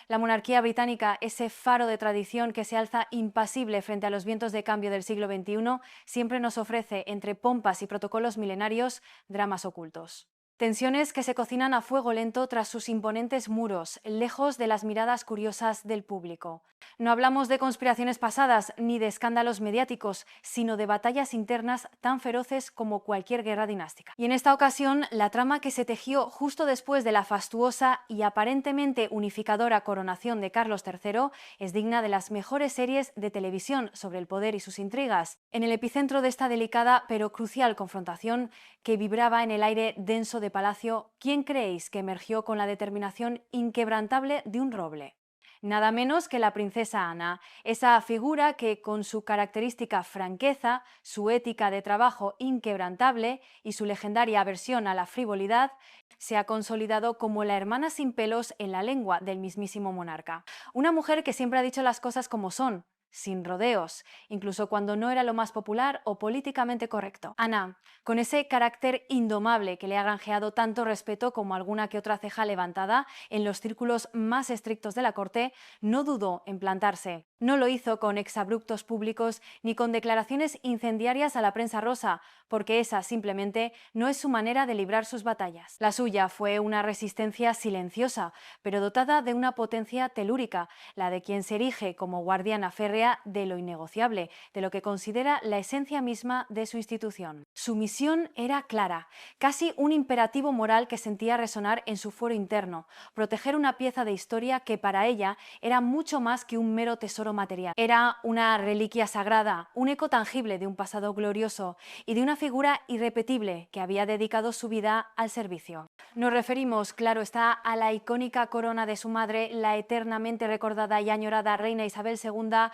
La monarquía británica, ese faro de tradición que se alza impasible frente a los vientos de cambio del siglo XXI, siempre nos ofrece, entre pompas y protocolos milenarios, dramas ocultos. Tensiones que se cocinan a fuego lento tras sus imponentes muros, lejos de las miradas curiosas del público. No hablamos de conspiraciones pasadas ni de escándalos mediáticos, sino de batallas internas tan feroces como cualquier guerra dinástica. Y en esta ocasión, la trama que se tejió justo después de la fastuosa y aparentemente unificadora coronación de Carlos III es digna de las mejores series de televisión sobre el poder y sus intrigas. En el epicentro de esta delicada pero crucial confrontación que vibraba en el aire denso de palacio, ¿quién creéis que emergió con la determinación inquebrantable de un roble? Nada menos que la princesa Ana, esa figura que con su característica franqueza, su ética de trabajo inquebrantable y su legendaria aversión a la frivolidad, se ha consolidado como la hermana sin pelos en la lengua del mismísimo monarca. Una mujer que siempre ha dicho las cosas como son, sin rodeos, incluso cuando no era lo más popular o políticamente correcto. Ana, con ese carácter indomable que le ha granjeado tanto respeto como alguna que otra ceja levantada en los círculos más estrictos de la corte, no dudó en plantarse. No lo hizo con exabruptos públicos ni con declaraciones incendiarias a la prensa rosa, porque esa simplemente no es su manera de librar sus batallas. La suya fue una resistencia silenciosa, pero dotada de una potencia telúrica, la de quien se erige como guardiana férrea de lo innegociable, de lo que considera la esencia misma de su institución. Su misión era clara, casi un imperativo moral que sentía resonar en su fuero interno: proteger una pieza de historia que para ella era mucho más que un mero tesoro material. Era una reliquia sagrada, un eco tangible de un pasado glorioso y de una figura irrepetible que había dedicado su vida al servicio. Nos referimos, claro está, a la icónica corona de su madre, la eternamente recordada y añorada reina Isabel II,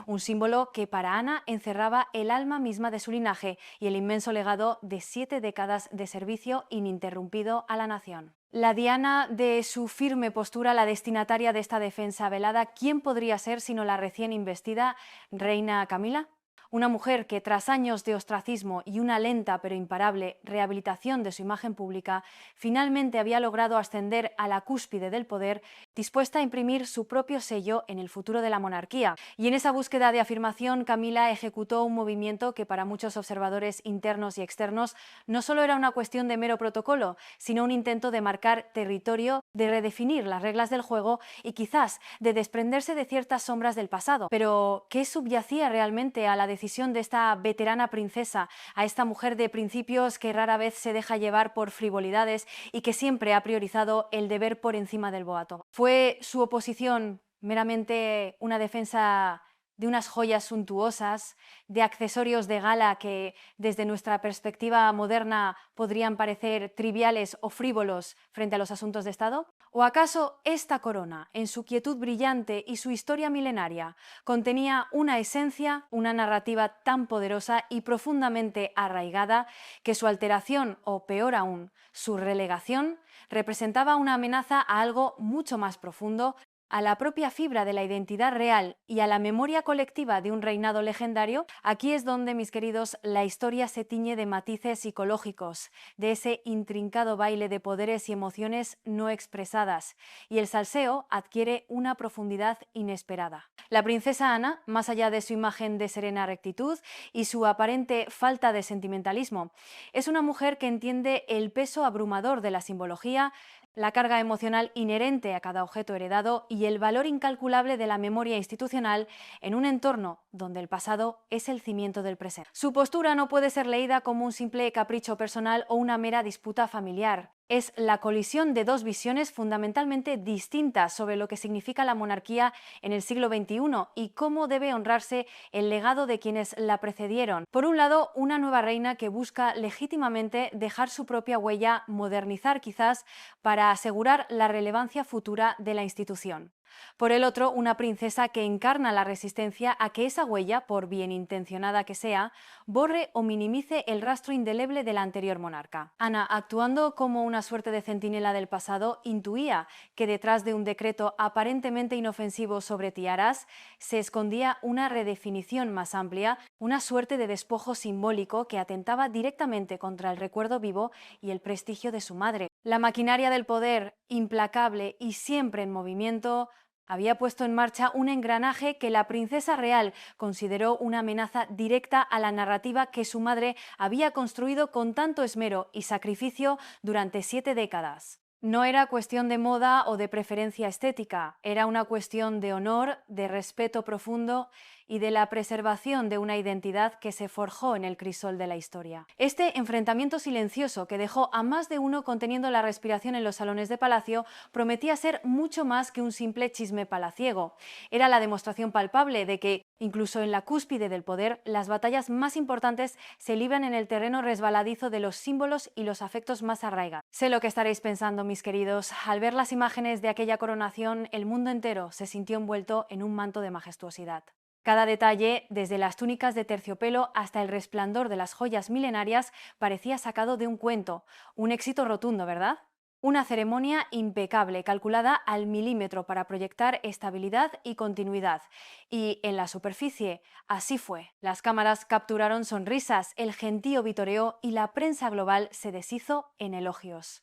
un símbolo que para Ana encerraba el alma misma de su linaje y el inmenso legado de 7 décadas de servicio ininterrumpido a la nación. La diana de su firme postura, la destinataria de esta defensa velada, ¿quién podría ser sino la recién investida reina Camila? Una mujer que, tras años de ostracismo y una lenta pero imparable rehabilitación de su imagen pública, finalmente había logrado ascender a la cúspide del poder, dispuesta a imprimir su propio sello en el futuro de la monarquía. Y en esa búsqueda de afirmación, Camila ejecutó un movimiento que para muchos observadores internos y externos no solo era una cuestión de mero protocolo, sino un intento de marcar territorio, de redefinir las reglas del juego y quizás de desprenderse de ciertas sombras del pasado. Pero, ¿qué subyacía realmente a la decisión de esta veterana princesa, a esta mujer de principios que rara vez se deja llevar por frivolidades y que siempre ha priorizado el deber por encima del boato? ¿Fue su oposición meramente una defensa de unas joyas suntuosas, de accesorios de gala que desde nuestra perspectiva moderna podrían parecer triviales o frívolos frente a los asuntos de Estado? ¿O acaso esta corona, en su quietud brillante y su historia milenaria, contenía una esencia, una narrativa tan poderosa y profundamente arraigada que su alteración, o peor aún, su relegación, representaba una amenaza a algo mucho más profundo, a la propia fibra de la identidad real y a la memoria colectiva de un reinado legendario? Aquí es donde, mis queridos, la historia se tiñe de matices psicológicos, de ese intrincado baile de poderes y emociones no expresadas, y el salseo adquiere una profundidad inesperada. La princesa Ana, más allá de su imagen de serena rectitud y su aparente falta de sentimentalismo, es una mujer que entiende el peso abrumador de la simbología, la carga emocional inherente a cada objeto heredado y el valor incalculable de la memoria institucional en un entorno donde el pasado es el cimiento del presente. Su postura no puede ser leída como un simple capricho personal o una mera disputa familiar. Es la colisión de dos visiones fundamentalmente distintas sobre lo que significa la monarquía en el siglo XXI y cómo debe honrarse el legado de quienes la precedieron. Por un lado, una nueva reina que busca legítimamente dejar su propia huella, modernizar quizás, para asegurar la relevancia futura de la institución. Por el otro, una princesa que encarna la resistencia a que esa huella, por bien intencionada que sea, borre o minimice el rastro indeleble del anterior monarca. Ana, actuando como una suerte de centinela del pasado, intuía que detrás de un decreto aparentemente inofensivo sobre tiaras se escondía una redefinición más amplia, una suerte de despojo simbólico que atentaba directamente contra el recuerdo vivo y el prestigio de su madre. La maquinaria del poder, implacable y siempre en movimiento, Había puesto en marcha un engranaje que la princesa real consideró una amenaza directa a la narrativa que su madre había construido con tanto esmero y sacrificio durante 7 décadas. No era cuestión de moda o de preferencia estética, era una cuestión de honor, de respeto profundo y de la preservación de una identidad que se forjó en el crisol de la historia. Este enfrentamiento silencioso que dejó a más de uno conteniendo la respiración en los salones de palacio prometía ser mucho más que un simple chisme palaciego. Era la demostración palpable de que, incluso en la cúspide del poder, las batallas más importantes se libran en el terreno resbaladizo de los símbolos y los afectos más arraigados. Sé lo que estaréis pensando, mis queridos. Al ver las imágenes de aquella coronación, el mundo entero se sintió envuelto en un manto de majestuosidad. Cada detalle, desde las túnicas de terciopelo hasta el resplandor de las joyas milenarias, parecía sacado de un cuento. Un éxito rotundo, ¿verdad? Una ceremonia impecable, calculada al milímetro para proyectar estabilidad y continuidad. Y en la superficie, así fue. Las cámaras capturaron sonrisas, el gentío vitoreó y la prensa global se deshizo en elogios.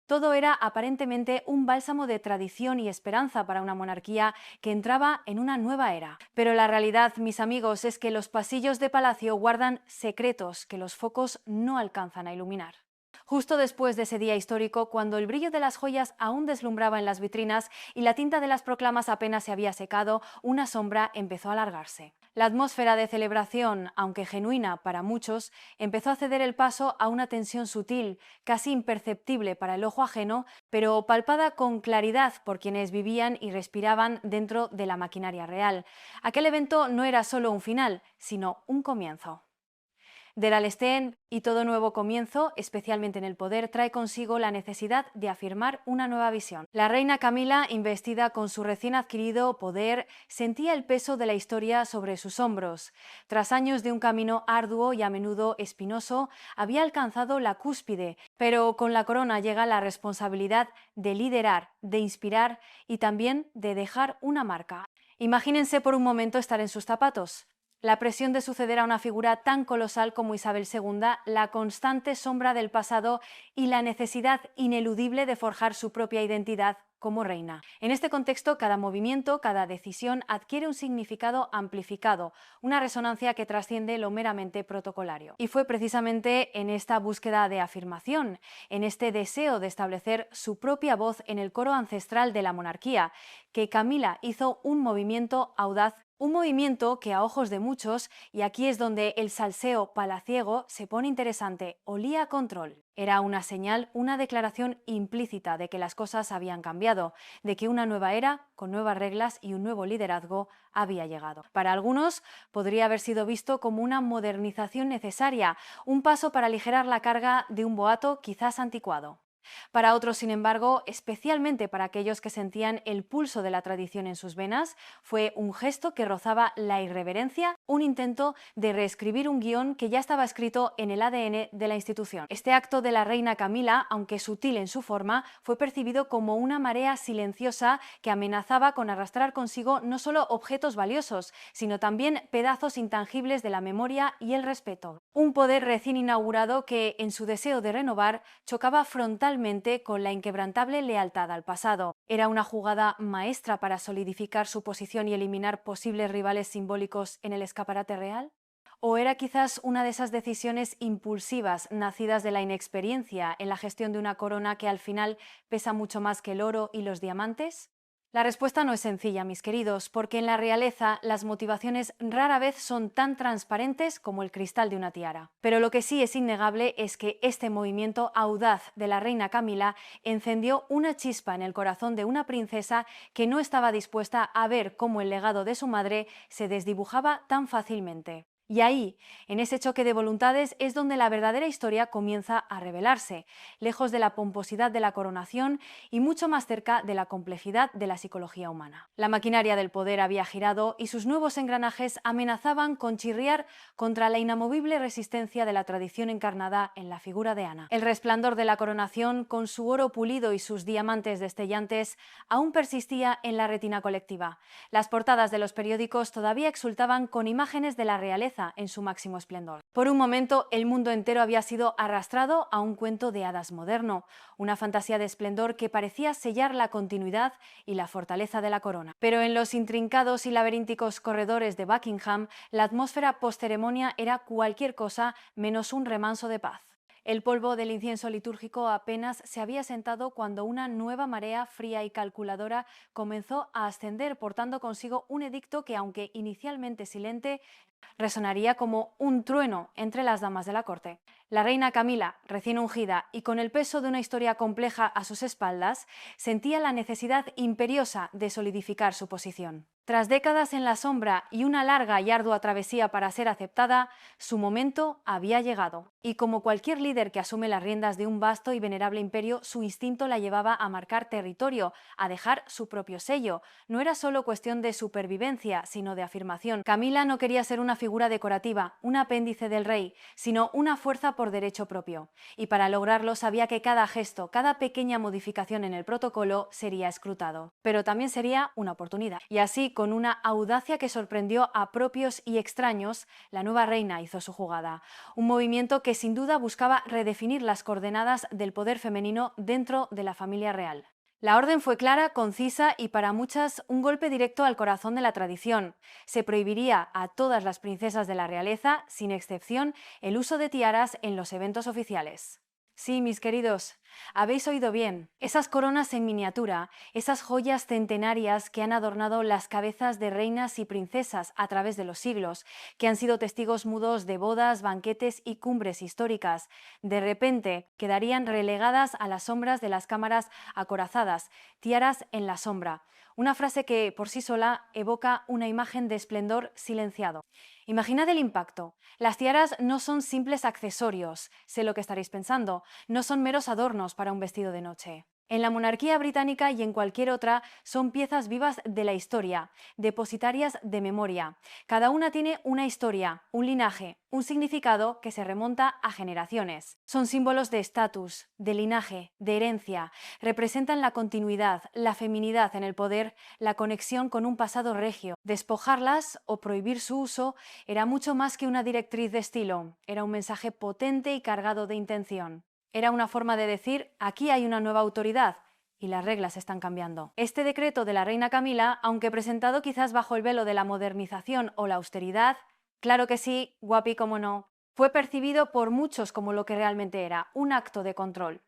Todo era aparentemente un bálsamo de tradición y esperanza para una monarquía que entraba en una nueva era. Pero la realidad, mis amigos, es que los pasillos de palacio guardan secretos que los focos no alcanzan a iluminar. Justo después de ese día histórico, cuando el brillo de las joyas aún deslumbraba en las vitrinas y la tinta de las proclamas apenas se había secado, una sombra empezó a alargarse. La atmósfera de celebración, aunque genuina para muchos, empezó a ceder el paso a una tensión sutil, casi imperceptible para el ojo ajeno, pero palpada con claridad por quienes vivían y respiraban dentro de la maquinaria real. Aquel evento no era solo un final, sino un comienzo. Der Alestén y todo nuevo comienzo, especialmente en el poder, trae consigo la necesidad de afirmar una nueva visión. La reina Camila, investida con su recién adquirido poder, sentía el peso de la historia sobre sus hombros. Tras años de un camino arduo y a menudo espinoso, había alcanzado la cúspide, pero con la corona llega la responsabilidad de liderar, de inspirar y también de dejar una marca. Imagínense por un momento estar en sus zapatos. La presión de suceder a una figura tan colosal como Isabel II, la constante sombra del pasado y la necesidad ineludible de forjar su propia identidad como reina. En este contexto, cada movimiento, cada decisión adquiere un significado amplificado, una resonancia que trasciende lo meramente protocolario. Y fue precisamente en esta búsqueda de afirmación, en este deseo de establecer su propia voz en el coro ancestral de la monarquía, que Camila hizo un movimiento audaz. Un movimiento que a ojos de muchos, y aquí es donde el salseo palaciego se pone interesante, olía a control. Era una señal, una declaración implícita de que las cosas habían cambiado, de que una nueva era, con nuevas reglas y un nuevo liderazgo, había llegado. Para algunos podría haber sido visto como una modernización necesaria, un paso para aligerar la carga de un boato quizás anticuado. Para otros, sin embargo, especialmente para aquellos que sentían el pulso de la tradición en sus venas, fue un gesto que rozaba la irreverencia, un intento de reescribir un guión que ya estaba escrito en el ADN de la institución. Este acto de la reina Camila, aunque sutil en su forma, fue percibido como una marea silenciosa que amenazaba con arrastrar consigo no solo objetos valiosos, sino también pedazos intangibles de la memoria y el respeto. Un poder recién inaugurado que, en su deseo de renovar, chocaba frontalmente con la inquebrantable lealtad al pasado. Era una jugada maestra para solidificar su posición y eliminar posibles rivales simbólicos en el escaparate real. ¿O era quizás una de esas decisiones impulsivas, nacidas de la inexperiencia en la gestión de una corona que al final pesa mucho más que el oro y los diamantes? La respuesta no es sencilla, mis queridos, porque en la realeza las motivaciones rara vez son tan transparentes como el cristal de una tiara. Pero lo que sí es innegable es que este movimiento audaz de la reina Camila encendió una chispa en el corazón de una princesa que no estaba dispuesta a ver cómo el legado de su madre se desdibujaba tan fácilmente. Y ahí, en ese choque de voluntades, es donde la verdadera historia comienza a revelarse, lejos de la pomposidad de la coronación y mucho más cerca de la complejidad de la psicología humana. La maquinaria del poder había girado y sus nuevos engranajes amenazaban con chirriar contra la inamovible resistencia de la tradición encarnada en la figura de Ana. El resplandor de la coronación, con su oro pulido y sus diamantes destellantes, aún persistía en la retina colectiva. Las portadas de los periódicos todavía exultaban con imágenes de la realeza realeza en su máximo esplendor. Por un momento, el mundo entero había sido arrastrado a un cuento de hadas moderno, una fantasía de esplendor que parecía sellar la continuidad y la fortaleza de la corona. Pero en los intrincados y laberínticos corredores de Buckingham, la atmósfera postceremonia era cualquier cosa menos un remanso de paz. El polvo del incienso litúrgico apenas se había sentado cuando una nueva marea fría y calculadora comenzó a ascender, portando consigo un edicto que, aunque inicialmente silente, resonaría como un trueno entre las damas de la corte. La reina Camila, recién ungida y con el peso de una historia compleja a sus espaldas, sentía la necesidad imperiosa de solidificar su posición. Tras décadas en la sombra y una larga y ardua travesía para ser aceptada, su momento había llegado. Y como cualquier líder que asume las riendas de un vasto y venerable imperio, su instinto la llevaba a marcar territorio, a dejar su propio sello. No era solo cuestión de supervivencia, sino de afirmación. Camila no quería ser una figura decorativa, un apéndice del rey, sino una fuerza por derecho propio. Y para lograrlo sabía que cada gesto, cada pequeña modificación en el protocolo sería escrutado. Pero también sería una oportunidad. Y así, con una audacia que sorprendió a propios y extraños, la nueva reina hizo su jugada. Un movimiento que sin duda buscaba redefinir las coordenadas del poder femenino dentro de la familia real. La orden fue clara, concisa y para muchas un golpe directo al corazón de la tradición. Se prohibiría a todas las princesas de la realeza, sin excepción, el uso de tiaras en los eventos oficiales. Sí, mis queridos, habéis oído bien. Esas coronas en miniatura, esas joyas centenarias que han adornado las cabezas de reinas y princesas a través de los siglos, que han sido testigos mudos de bodas, banquetes y cumbres históricas, de repente quedarían relegadas a las sombras de las cámaras acorazadas, tiaras en la sombra. Una frase que por sí sola evoca una imagen de esplendor silenciado. Imaginad el impacto. Las tiaras no son simples accesorios, sé lo que estaréis pensando, no son meros adornos para un vestido de noche. En la monarquía británica y en cualquier otra son piezas vivas de la historia, depositarias de memoria. Cada una tiene una historia, un linaje, un significado que se remonta a generaciones. Son símbolos de estatus, de linaje, de herencia. Representan la continuidad, la feminidad en el poder, la conexión con un pasado regio. Despojarlas o prohibir su uso era mucho más que una directriz de estilo, era un mensaje potente y cargado de intención. Era una forma de decir, aquí hay una nueva autoridad y las reglas están cambiando. Este decreto de la reina Camila, aunque presentado quizás bajo el velo de la modernización o la austeridad, claro que sí, guapi como no, fue percibido por muchos como lo que realmente era, un acto de control.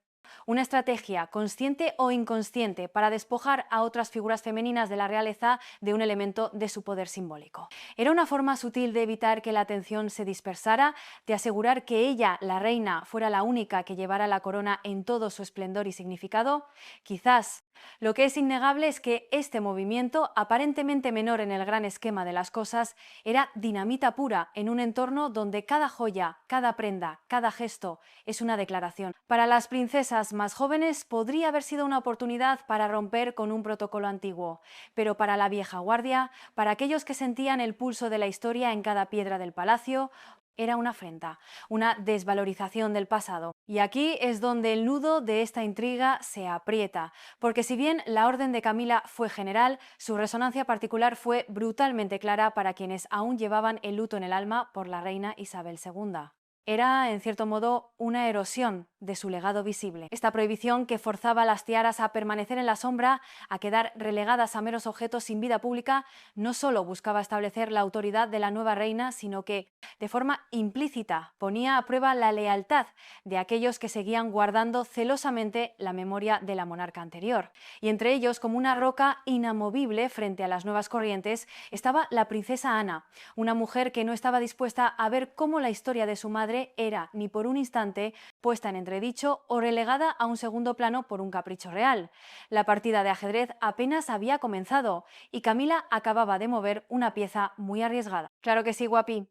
Una estrategia, consciente o inconsciente, para despojar a otras figuras femeninas de la realeza de un elemento de su poder simbólico. Era una forma sutil de evitar que la atención se dispersara, de asegurar que ella, la reina, fuera la única que llevara la corona en todo su esplendor y significado. Quizás. Lo que es innegable es que este movimiento, aparentemente menor en el gran esquema de las cosas, era dinamita pura en un entorno donde cada joya, cada prenda, cada gesto es una declaración. Para las princesas más jóvenes podría haber sido una oportunidad para romper con un protocolo antiguo, pero para la vieja guardia, para aquellos que sentían el pulso de la historia en cada piedra del palacio, era una afrenta, una desvalorización del pasado. Y aquí es donde el nudo de esta intriga se aprieta, porque si bien la orden de Camila fue general, su resonancia particular fue brutalmente clara para quienes aún llevaban el luto en el alma por la reina Isabel II. Era, en cierto modo, una erosión de su legado visible. Esta prohibición que forzaba a las tiaras a permanecer en la sombra, a quedar relegadas a meros objetos sin vida pública, no solo buscaba establecer la autoridad de la nueva reina, sino que, de forma implícita, ponía a prueba la lealtad de aquellos que seguían guardando celosamente la memoria de la monarca anterior. Y entre ellos, como una roca inamovible frente a las nuevas corrientes, estaba la princesa Ana, una mujer que no estaba dispuesta a ver cómo la historia de su madre era, ni por un instante, puesta en entredicho o relegada a un segundo plano por un capricho real. La partida de ajedrez apenas había comenzado y Camila acababa de mover una pieza muy arriesgada. Claro que sí, guapi.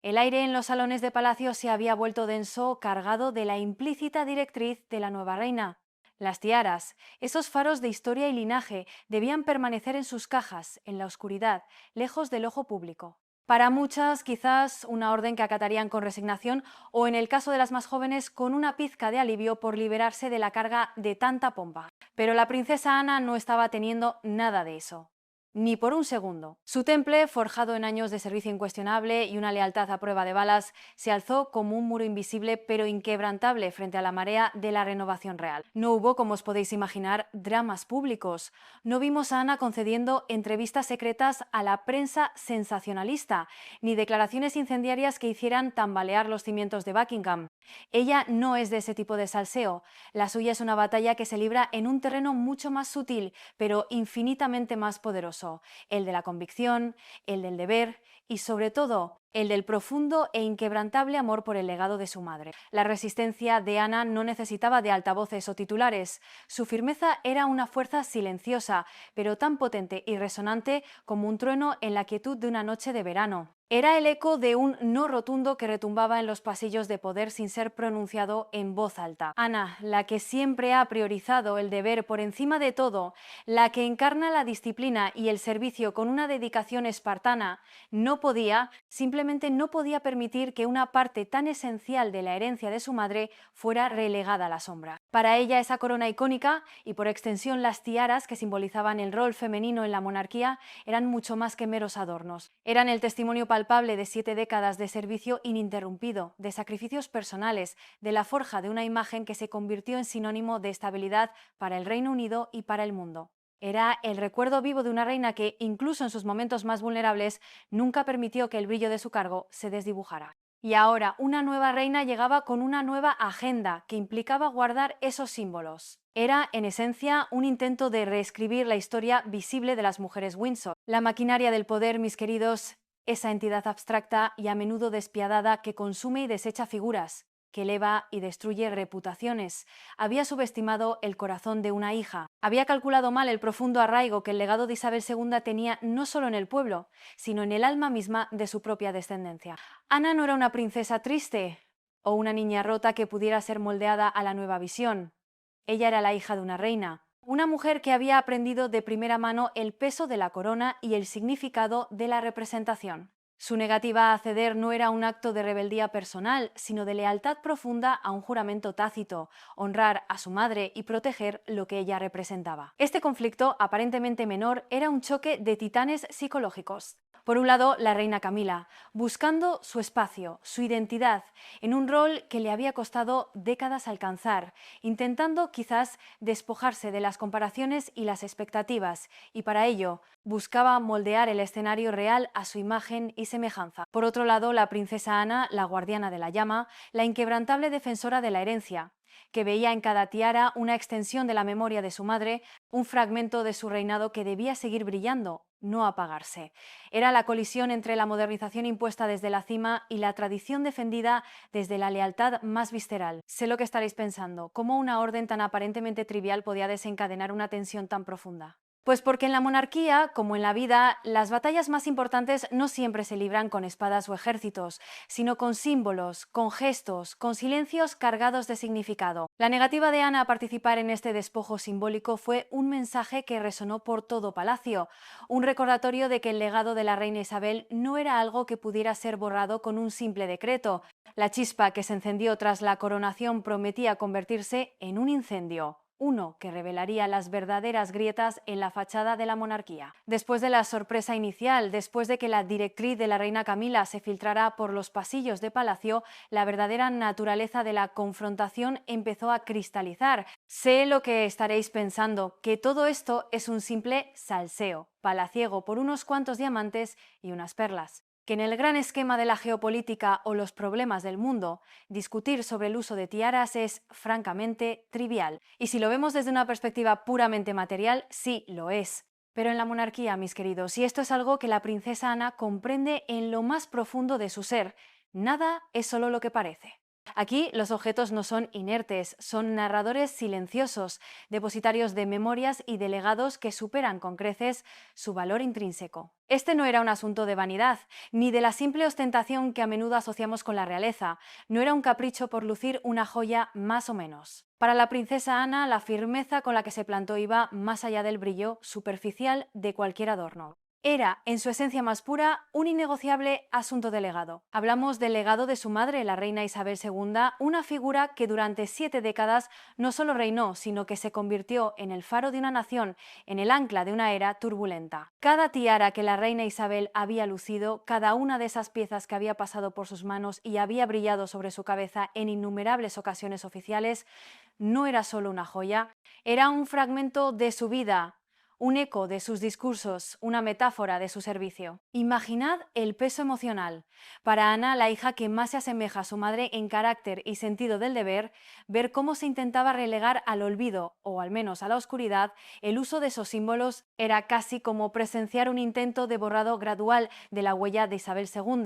El aire en los salones de palacio se había vuelto denso, cargado de la implícita directriz de la nueva reina. Las tiaras, esos faros de historia y linaje, debían permanecer en sus cajas, en la oscuridad, lejos del ojo público. Para muchas, quizás una orden que acatarían con resignación o, en el caso de las más jóvenes, con una pizca de alivio por liberarse de la carga de tanta pompa. Pero la princesa Ana no estaba teniendo nada de eso. Ni por un segundo. Su temple, forjado en años de servicio incuestionable y una lealtad a prueba de balas, se alzó como un muro invisible pero inquebrantable frente a la marea de la renovación real. No hubo, como os podéis imaginar, dramas públicos. No vimos a Ana concediendo entrevistas secretas a la prensa sensacionalista, ni declaraciones incendiarias que hicieran tambalear los cimientos de Buckingham. Ella no es de ese tipo de salseo. La suya es una batalla que se libra en un terreno mucho más sutil, pero infinitamente más poderoso, el de la convicción, el del deber y, sobre todo, el del profundo e inquebrantable amor por el legado de su madre. La resistencia de Ana no necesitaba de altavoces o titulares. Su firmeza era una fuerza silenciosa, pero tan potente y resonante como un trueno en la quietud de una noche de verano. Era el eco de un no rotundo que retumbaba en los pasillos de poder sin ser pronunciado en voz alta. Ana, la que siempre ha priorizado el deber por encima de todo, la que encarna la disciplina y el servicio con una dedicación espartana, simplemente no podía permitir que una parte tan esencial de la herencia de su madre fuera relegada a la sombra. Para ella esa corona icónica, y por extensión las tiaras que simbolizaban el rol femenino en la monarquía, eran mucho más que meros adornos. Eran el testimonio palpable de 7 décadas de servicio ininterrumpido, de sacrificios personales, de la forja de una imagen que se convirtió en sinónimo de estabilidad para el Reino Unido y para el mundo. Era el recuerdo vivo de una reina que, incluso en sus momentos más vulnerables, nunca permitió que el brillo de su cargo se desdibujara. Y ahora, una nueva reina llegaba con una nueva agenda que implicaba guardar esos símbolos. Era, en esencia, un intento de reescribir la historia visible de las mujeres Windsor. La maquinaria del poder, mis queridos, esa entidad abstracta y a menudo despiadada que consume y desecha figuras, que eleva y destruye reputaciones. Había subestimado el corazón de una hija. Había calculado mal el profundo arraigo que el legado de Isabel II tenía no solo en el pueblo, sino en el alma misma de su propia descendencia. Ana no era una princesa triste o una niña rota que pudiera ser moldeada a la nueva visión. Ella era la hija de una reina, una mujer que había aprendido de primera mano el peso de la corona y el significado de la representación. Su negativa a ceder no era un acto de rebeldía personal, sino de lealtad profunda a un juramento tácito, honrar a su madre y proteger lo que ella representaba. Este conflicto, aparentemente menor, era un choque de titanes psicológicos. Por un lado, la reina Camila, buscando su espacio, su identidad, en un rol que le había costado décadas alcanzar, intentando quizás despojarse de las comparaciones y las expectativas, y para ello buscaba moldear el escenario real a su imagen y semejanza. Por otro lado, la princesa Ana, la guardiana de la llama, la inquebrantable defensora de la herencia, que veía en cada tiara una extensión de la memoria de su madre, un fragmento de su reinado que debía seguir brillando, no apagarse. Era la colisión entre la modernización impuesta desde la cima y la tradición defendida desde la lealtad más visceral. Sé lo que estaréis pensando, ¿cómo una orden tan aparentemente trivial podía desencadenar una tensión tan profunda? Pues porque en la monarquía, como en la vida, las batallas más importantes no siempre se libran con espadas o ejércitos, sino con símbolos, con gestos, con silencios cargados de significado. La negativa de Ana a participar en este despojo simbólico fue un mensaje que resonó por todo palacio, un recordatorio de que el legado de la reina Isabel no era algo que pudiera ser borrado con un simple decreto. La chispa que se encendió tras la coronación prometía convertirse en un incendio. Uno que revelaría las verdaderas grietas en la fachada de la monarquía. Después de la sorpresa inicial, después de que la directriz de la reina Camila se filtrara por los pasillos de palacio, la verdadera naturaleza de la confrontación empezó a cristalizar. Sé lo que estaréis pensando, que todo esto es un simple salseo, palaciego por unos cuantos diamantes y unas perlas. Que en el gran esquema de la geopolítica o los problemas del mundo, discutir sobre el uso de tiaras es francamente trivial. Y si lo vemos desde una perspectiva puramente material, sí lo es. Pero en la monarquía, mis queridos, y esto es algo que la princesa Ana comprende en lo más profundo de su ser, nada es solo lo que parece. Aquí los objetos no son inertes, son narradores silenciosos, depositarios de memorias y de legados que superan con creces su valor intrínseco. Este no era un asunto de vanidad, ni de la simple ostentación que a menudo asociamos con la realeza, no era un capricho por lucir una joya más o menos. Para la princesa Ana, la firmeza con la que se plantó iba más allá del brillo superficial de cualquier adorno. Era, en su esencia más pura, un innegociable asunto de legado. Hablamos del legado de su madre, la reina Isabel II, una figura que durante 7 décadas no solo reinó, sino que se convirtió en el faro de una nación, en el ancla de una era turbulenta. Cada tiara que la reina Isabel había lucido, cada una de esas piezas que había pasado por sus manos y había brillado sobre su cabeza en innumerables ocasiones oficiales, no era solo una joya, era un fragmento de su vida, un eco de sus discursos, una metáfora de su servicio. Imaginad el peso emocional. Para Ana, la hija que más se asemeja a su madre en carácter y sentido del deber, ver cómo se intentaba relegar al olvido, o al menos a la oscuridad, el uso de esos símbolos era casi como presenciar un intento de borrado gradual de la huella de Isabel II.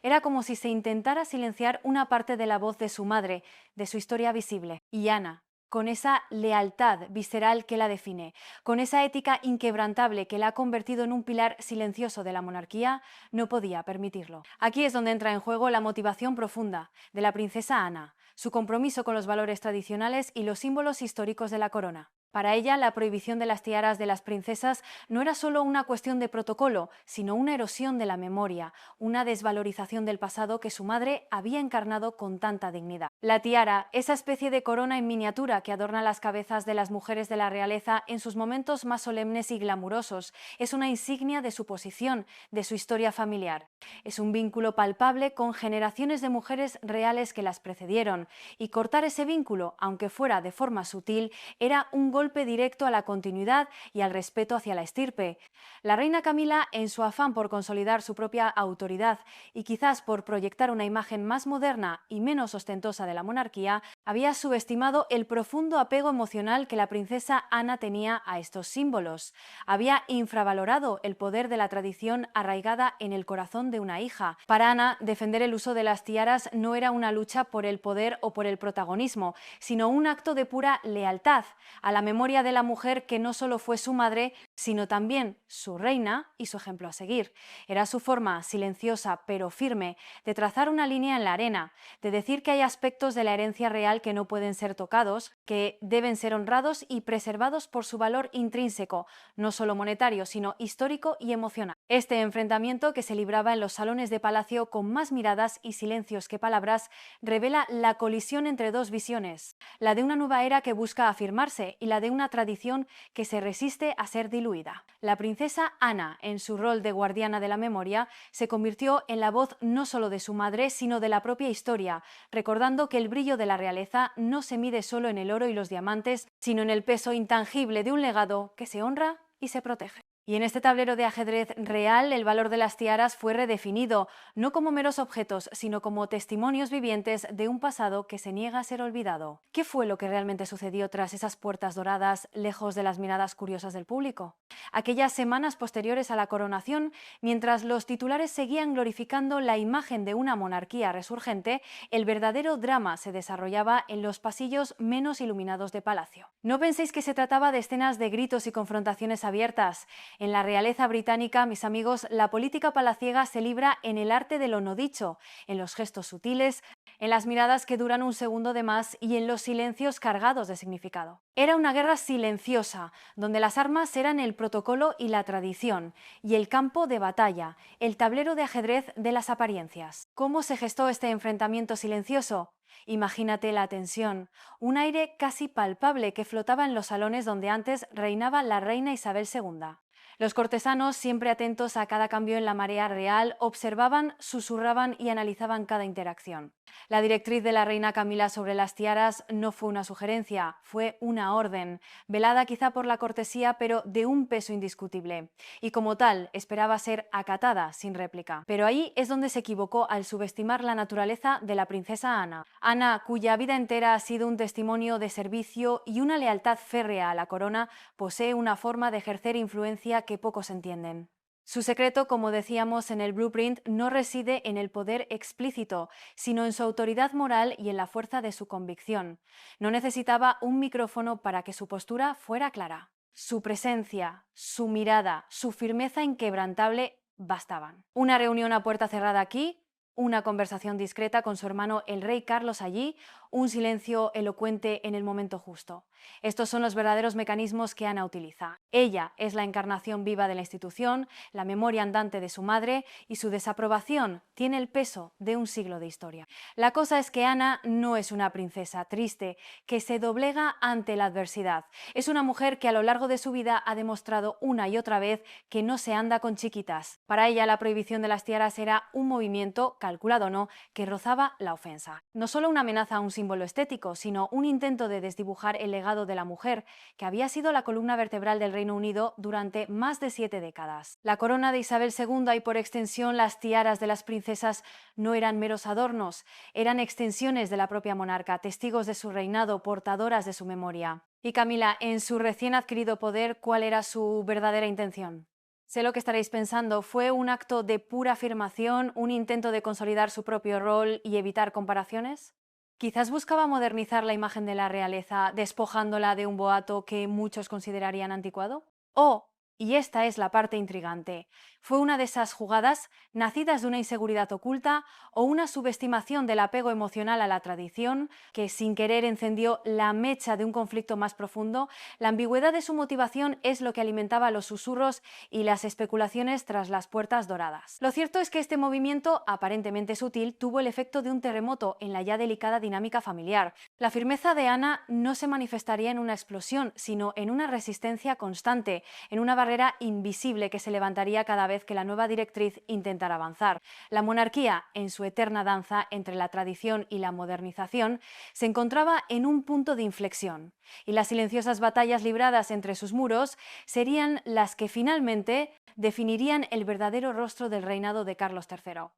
Era como si se intentara silenciar una parte de la voz de su madre, de su historia visible. Y Ana, con esa lealtad visceral que la define, con esa ética inquebrantable que la ha convertido en un pilar silencioso de la monarquía, no podía permitirlo. Aquí es donde entra en juego la motivación profunda de la princesa Ana, su compromiso con los valores tradicionales y los símbolos históricos de la corona. Para ella, la prohibición de las tiaras de las princesas no era solo una cuestión de protocolo, sino una erosión de la memoria, una desvalorización del pasado que su madre había encarnado con tanta dignidad. La tiara, esa especie de corona en miniatura que adorna las cabezas de las mujeres de la realeza en sus momentos más solemnes y glamurosos, es una insignia de su posición, de su historia familiar. Es un vínculo palpable con generaciones de mujeres reales que las precedieron, y cortar ese vínculo, aunque fuera de forma sutil, era un golpe directo a la continuidad y al respeto hacia la estirpe. La reina Camila, en su afán por consolidar su propia autoridad y quizás por proyectar una imagen más moderna y menos ostentosa de la monarquía, había subestimado el profundo apego emocional que la princesa Ana tenía a estos símbolos. Había infravalorado el poder de la tradición arraigada en el corazón de una hija. Para Ana, defender el uso de las tiaras no era una lucha por el poder o por el protagonismo, sino un acto de pura lealtad a la memoria de la mujer que no solo fue su madre, sino también su reina y su ejemplo a seguir. Era su forma silenciosa pero firme de trazar una línea en la arena, de decir que hay aspectos de la herencia real que no pueden ser tocados, que deben ser honrados y preservados por su valor intrínseco, no solo monetario, sino histórico y emocional. Este enfrentamiento, que se libraba en los salones de palacio con más miradas y silencios que palabras, revela la colisión entre dos visiones, la de una nueva era que busca afirmarse y la de una tradición que se resiste a ser diluida. La princesa Ana, en su rol de guardiana de la memoria, se convirtió en la voz no solo de su madre, sino de la propia historia, recordando que el brillo de la realeza no se mide solo en el oro y los diamantes, sino en el peso intangible de un legado que se honra y se protege. Y en este tablero de ajedrez real, el valor de las tiaras fue redefinido, no como meros objetos, sino como testimonios vivientes de un pasado que se niega a ser olvidado. ¿Qué fue lo que realmente sucedió tras esas puertas doradas, lejos de las miradas curiosas del público? Aquellas semanas posteriores a la coronación, mientras los titulares seguían glorificando la imagen de una monarquía resurgente, el verdadero drama se desarrollaba en los pasillos menos iluminados de palacio. No penséis que se trataba de escenas de gritos y confrontaciones abiertas. En la realeza británica, mis amigos, la política palaciega se libra en el arte de lo no dicho, en los gestos sutiles, en las miradas que duran un segundo de más y en los silencios cargados de significado. Era una guerra silenciosa, donde las armas eran el protocolo y la tradición, y el campo de batalla, el tablero de ajedrez de las apariencias. ¿Cómo se gestó este enfrentamiento silencioso? Imagínate la tensión, un aire casi palpable que flotaba en los salones donde antes reinaba la reina Isabel II. Los cortesanos, siempre atentos a cada cambio en la marea real, observaban, susurraban y analizaban cada interacción. La directriz de la reina Camila sobre las tiaras no fue una sugerencia, fue una orden, velada quizá por la cortesía, pero de un peso indiscutible. Y como tal, esperaba ser acatada sin réplica. Pero ahí es donde se equivocó al subestimar la naturaleza de la princesa Ana. Ana, cuya vida entera ha sido un testimonio de servicio y una lealtad férrea a la corona, posee una forma de ejercer influencia que pocos entienden. Su secreto, como decíamos en el blueprint, no reside en el poder explícito, sino en su autoridad moral y en la fuerza de su convicción. No necesitaba un micrófono para que su postura fuera clara. Su presencia, su mirada, su firmeza inquebrantable bastaban. Una reunión a puerta cerrada aquí, una conversación discreta con su hermano el rey Carlos allí, un silencio elocuente en el momento justo. Estos son los verdaderos mecanismos que Ana utiliza. Ella es la encarnación viva de la institución, la memoria andante de su madre, y su desaprobación tiene el peso de un siglo de historia. La cosa es que Ana no es una princesa triste que se doblega ante la adversidad. Es una mujer que a lo largo de su vida ha demostrado una y otra vez que no se anda con chiquitas. Para ella la prohibición de las tiaras era un movimiento, calculado o no, que rozaba la ofensa. No solo una amenaza a un símbolo estético, sino un intento de desdibujar el legado de la mujer, que había sido la columna vertebral del Reino Unido durante más de 7 décadas. La corona de Isabel II y por extensión las tiaras de las princesas no eran meros adornos, eran extensiones de la propia monarca, testigos de su reinado, portadoras de su memoria. Y Camila, en su recién adquirido poder, ¿cuál era su verdadera intención? Sé lo que estaréis pensando, ¿fue un acto de pura afirmación, un intento de consolidar su propio rol y evitar comparaciones? Quizás buscaba modernizar la imagen de la realeza, despojándola de un boato que muchos considerarían anticuado. ¿O, y esta es la parte intrigante, fue una de esas jugadas nacidas de una inseguridad oculta o una subestimación del apego emocional a la tradición que sin querer encendió la mecha de un conflicto más profundo? La ambigüedad de su motivación es lo que alimentaba los susurros y las especulaciones tras las puertas doradas. Lo cierto es que este movimiento, aparentemente sutil, tuvo el efecto de un terremoto en la ya delicada dinámica familiar. La firmeza de Ana no se manifestaría en una explosión, sino en una resistencia constante, en una barrera invisible que se levantaría cada vez que la nueva directriz intentara avanzar. La monarquía, en su eterna danza entre la tradición y la modernización, se encontraba en un punto de inflexión, y las silenciosas batallas libradas entre sus muros serían las que finalmente definirían el verdadero rostro del reinado de Carlos III.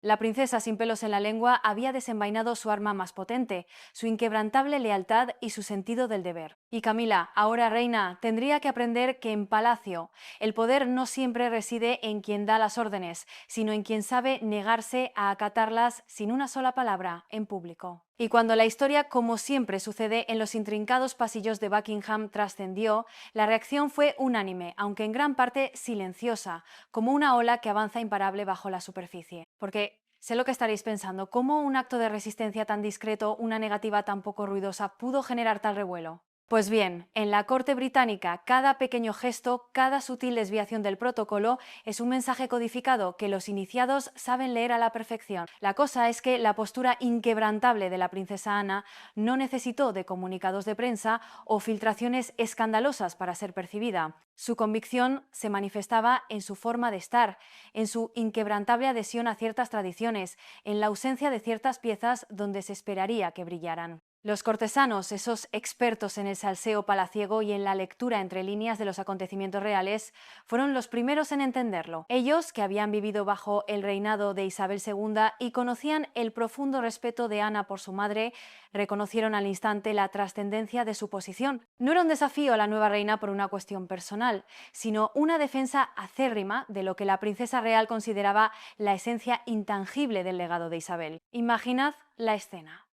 La princesa sin pelos en la lengua había desenvainado su arma más potente, su inquebrantable lealtad y su sentido del deber. Y Camila, ahora reina, tendría que aprender que en palacio el poder no siempre reside en quien da las órdenes, sino en quien sabe negarse a acatarlas sin una sola palabra en público. Y cuando la historia, como siempre sucede en los intrincados pasillos de Buckingham, trascendió, la reacción fue unánime, aunque en gran parte silenciosa, como una ola que avanza imparable bajo la superficie. Porque sé lo que estaréis pensando, ¿cómo un acto de resistencia tan discreto, una negativa tan poco ruidosa, pudo generar tal revuelo? Pues bien, en la corte británica, cada pequeño gesto, cada sutil desviación del protocolo es un mensaje codificado que los iniciados saben leer a la perfección. La cosa es que la postura inquebrantable de la princesa Ana no necesitó de comunicados de prensa o filtraciones escandalosas para ser percibida. Su convicción se manifestaba en su forma de estar, en su inquebrantable adhesión a ciertas tradiciones, en la ausencia de ciertas piezas donde se esperaría que brillaran. Los cortesanos, esos expertos en el salseo palaciego y en la lectura entre líneas de los acontecimientos reales, fueron los primeros en entenderlo. Ellos, que habían vivido bajo el reinado de Isabel II y conocían el profundo respeto de Ana por su madre, reconocieron al instante la trascendencia de su posición. No era un desafío a la nueva reina por una cuestión personal, sino una defensa acérrima de lo que la princesa real consideraba la esencia intangible del legado de Isabel. Imaginad la escena.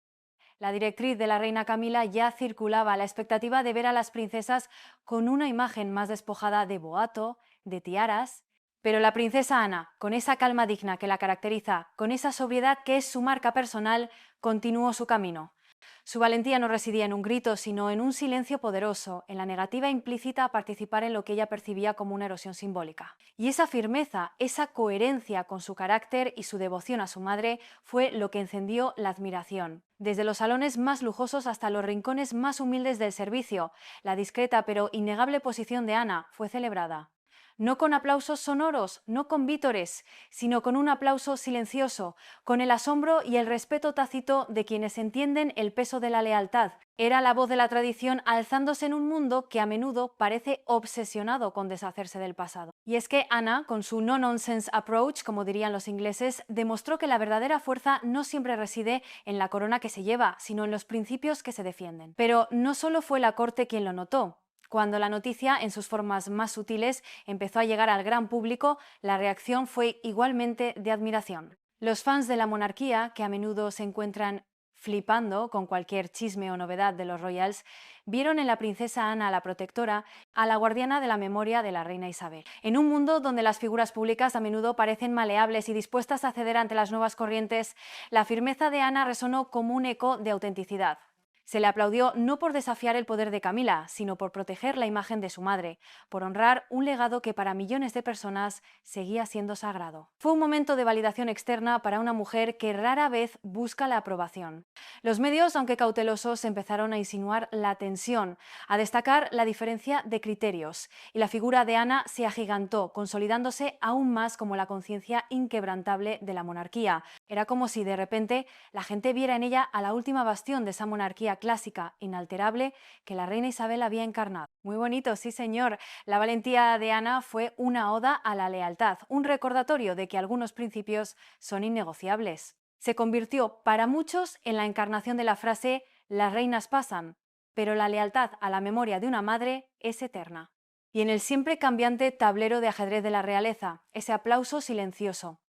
La directriz de la reina Camila ya circulaba a la expectativa de ver a las princesas con una imagen más despojada de boato, de tiaras, pero la princesa Ana, con esa calma digna que la caracteriza, con esa sobriedad que es su marca personal, continuó su camino. Su valentía no residía en un grito, sino en un silencio poderoso, en la negativa implícita a participar en lo que ella percibía como una erosión simbólica. Y esa firmeza, esa coherencia con su carácter y su devoción a su madre fue lo que encendió la admiración. Desde los salones más lujosos hasta los rincones más humildes del servicio, la discreta pero innegable posición de Ana fue celebrada. No con aplausos sonoros, no con vítores, sino con un aplauso silencioso, con el asombro y el respeto tácito de quienes entienden el peso de la lealtad. Era la voz de la tradición alzándose en un mundo que a menudo parece obsesionado con deshacerse del pasado. Y es que Ana, con su no-nonsense approach, como dirían los ingleses, demostró que la verdadera fuerza no siempre reside en la corona que se lleva, sino en los principios que se defienden. Pero no solo fue la corte quien lo notó. Cuando la noticia, en sus formas más sutiles, empezó a llegar al gran público, la reacción fue igualmente de admiración. Los fans de la monarquía, que a menudo se encuentran flipando con cualquier chisme o novedad de los royals, vieron en la princesa Ana la protectora, a la guardiana de la memoria de la reina Isabel. En un mundo donde las figuras públicas a menudo parecen maleables y dispuestas a ceder ante las nuevas corrientes, la firmeza de Ana resonó como un eco de autenticidad. Se le aplaudió no por desafiar el poder de Camila, sino por proteger la imagen de su madre, por honrar un legado que para millones de personas seguía siendo sagrado. Fue un momento de validación externa para una mujer que rara vez busca la aprobación. Los medios, aunque cautelosos, empezaron a insinuar la tensión, a destacar la diferencia de criterios, y la figura de Ana se agigantó, consolidándose aún más como la conciencia inquebrantable de la monarquía. Era como si de repente la gente viera en ella a la última bastión de esa monarquía clásica, inalterable, que la reina Isabel había encarnado. Muy bonito, sí señor. La valentía de Ana fue una oda a la lealtad, un recordatorio de que algunos principios son innegociables. Se convirtió para muchos en la encarnación de la frase «las reinas pasan», pero la lealtad a la memoria de una madre es eterna. Y en el siempre cambiante tablero de ajedrez de la realeza, ese aplauso silencioso.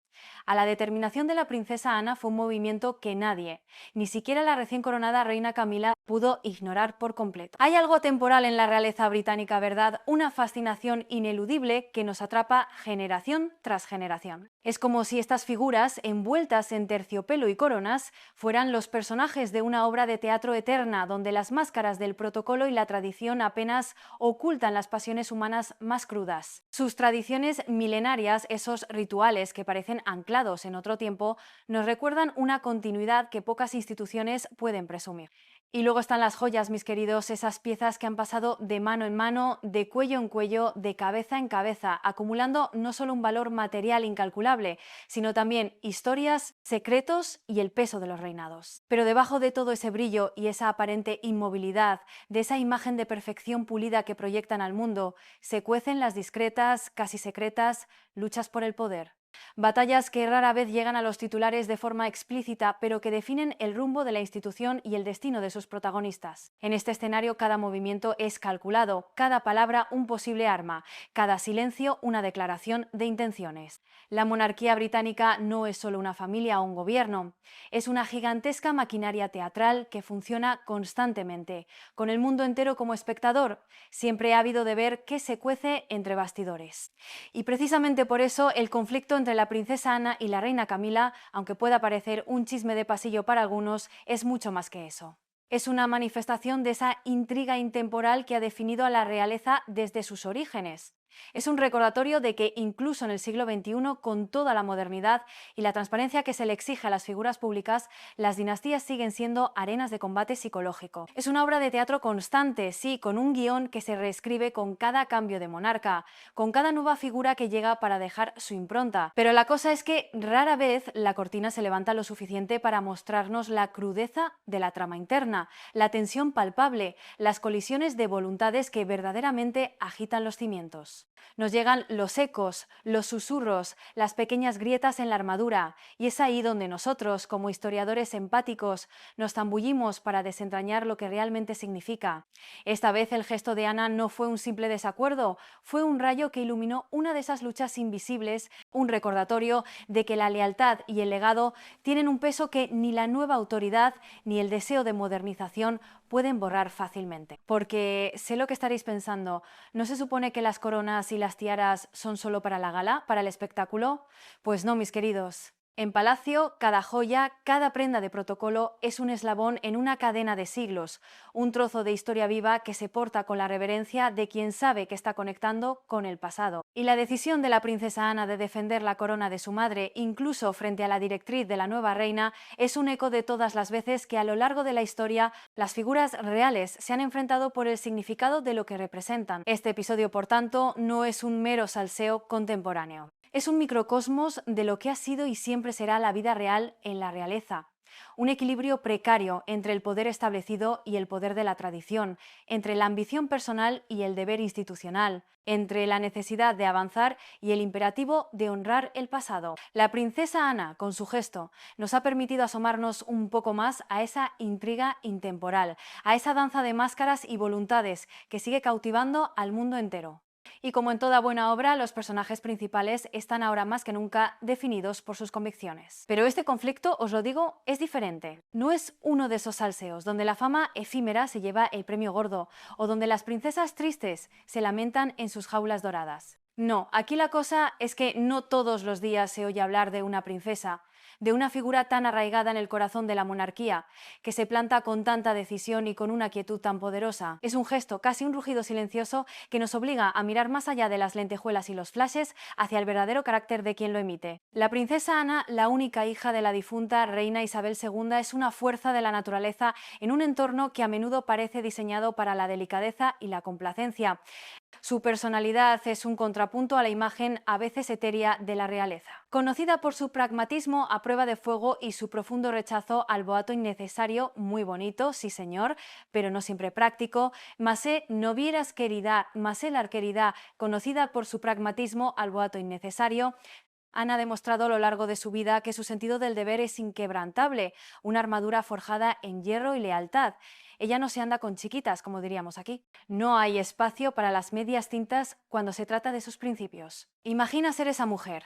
A la determinación de la princesa Ana fue un movimiento que nadie, ni siquiera la recién coronada reina Camila, pudo ignorar por completo. Hay algo temporal en la realeza británica, ¿verdad? Una fascinación ineludible que nos atrapa generación tras generación. Es como si estas figuras, envueltas en terciopelo y coronas, fueran los personajes de una obra de teatro eterna, donde las máscaras del protocolo y la tradición apenas ocultan las pasiones humanas más crudas. Sus tradiciones milenarias, esos rituales que parecen anclados en otro tiempo, nos recuerdan una continuidad que pocas instituciones pueden presumir. Y luego están las joyas, mis queridos, esas piezas que han pasado de mano en mano, de cuello en cuello, de cabeza en cabeza, acumulando no solo un valor material incalculable, sino también historias, secretos y el peso de los reinados. Pero debajo de todo ese brillo y esa aparente inmovilidad, de esa imagen de perfección pulida que proyectan al mundo, se cuecen las discretas, casi secretas, luchas por el poder. Batallas que rara vez llegan a los titulares de forma explícita, pero que definen el rumbo de la institución y el destino de sus protagonistas. En este escenario, cada movimiento es calculado, cada palabra un posible arma, cada silencio una declaración de intenciones. La monarquía británica no es solo una familia o un gobierno, es una gigantesca maquinaria teatral que funciona constantemente, con el mundo entero como espectador, siempre ávido de ver qué se cuece entre bastidores. Y precisamente por eso el conflicto entre la princesa Ana y la reina Camila, aunque pueda parecer un chisme de pasillo para algunos, es mucho más que eso. Es una manifestación de esa intriga intemporal que ha definido a la realeza desde sus orígenes. Es un recordatorio de que incluso en el siglo XXI, con toda la modernidad y la transparencia que se le exige a las figuras públicas, las dinastías siguen siendo arenas de combate psicológico. Es una obra de teatro constante, sí, con un guión que se reescribe con cada cambio de monarca, con cada nueva figura que llega para dejar su impronta. Pero la cosa es que rara vez la cortina se levanta lo suficiente para mostrarnos la crudeza de la trama interna, la tensión palpable, las colisiones de voluntades que verdaderamente agitan los cimientos. Nos llegan los ecos, los susurros, las pequeñas grietas en la armadura, y es ahí donde nosotros, como historiadores empáticos, nos zambullimos para desentrañar lo que realmente significa. Esta vez el gesto de Ana no fue un simple desacuerdo, fue un rayo que iluminó una de esas luchas invisibles, un recordatorio de que la lealtad y el legado tienen un peso que ni la nueva autoridad ni el deseo de modernización pueden borrar fácilmente. Porque sé lo que estaréis pensando, ¿no se supone que las coronas y las tiaras son solo para la gala, para el espectáculo? Pues no, mis queridos. En Palacio, cada joya, cada prenda de protocolo es un eslabón en una cadena de siglos, un trozo de historia viva que se porta con la reverencia de quien sabe que está conectando con el pasado. Y la decisión de la princesa Ana de defender la corona de su madre, incluso frente a la directriz de la nueva reina, es un eco de todas las veces que a lo largo de la historia las figuras reales se han enfrentado por el significado de lo que representan. Este episodio, por tanto, no es un mero salseo contemporáneo. Es un microcosmos de lo que ha sido y siempre será la vida real en la realeza. Un equilibrio precario entre el poder establecido y el poder de la tradición, entre la ambición personal y el deber institucional, entre la necesidad de avanzar y el imperativo de honrar el pasado. La princesa Ana, con su gesto, nos ha permitido asomarnos un poco más a esa intriga intemporal, a esa danza de máscaras y voluntades que sigue cautivando al mundo entero. Y como en toda buena obra, los personajes principales están ahora más que nunca definidos por sus convicciones. Pero este conflicto, os lo digo, es diferente. No es uno de esos salseos donde la fama efímera se lleva el premio gordo o donde las princesas tristes se lamentan en sus jaulas doradas. No, aquí la cosa es que no todos los días se oye hablar de una princesa, de una figura tan arraigada en el corazón de la monarquía, que se planta con tanta decisión y con una quietud tan poderosa. Es un gesto, casi un rugido silencioso, que nos obliga a mirar más allá de las lentejuelas y los flashes hacia el verdadero carácter de quien lo emite. La princesa Ana, la única hija de la difunta reina Isabel II, es una fuerza de la naturaleza en un entorno que a menudo parece diseñado para la delicadeza y la complacencia. Su personalidad es un contrapunto a la imagen a veces etérea de la realeza. Conocida por su pragmatismo a prueba de fuego y su profundo rechazo al boato innecesario, muy bonito, sí señor, pero no siempre práctico, Masé no vieras querida, Masé la querida, conocida por su pragmatismo al boato innecesario, Ana ha demostrado a lo largo de su vida que su sentido del deber es inquebrantable, una armadura forjada en hierro y lealtad. Ella no se anda con chiquitas, como diríamos aquí. No hay espacio para las medias tintas cuando se trata de sus principios. Imagina ser esa mujer.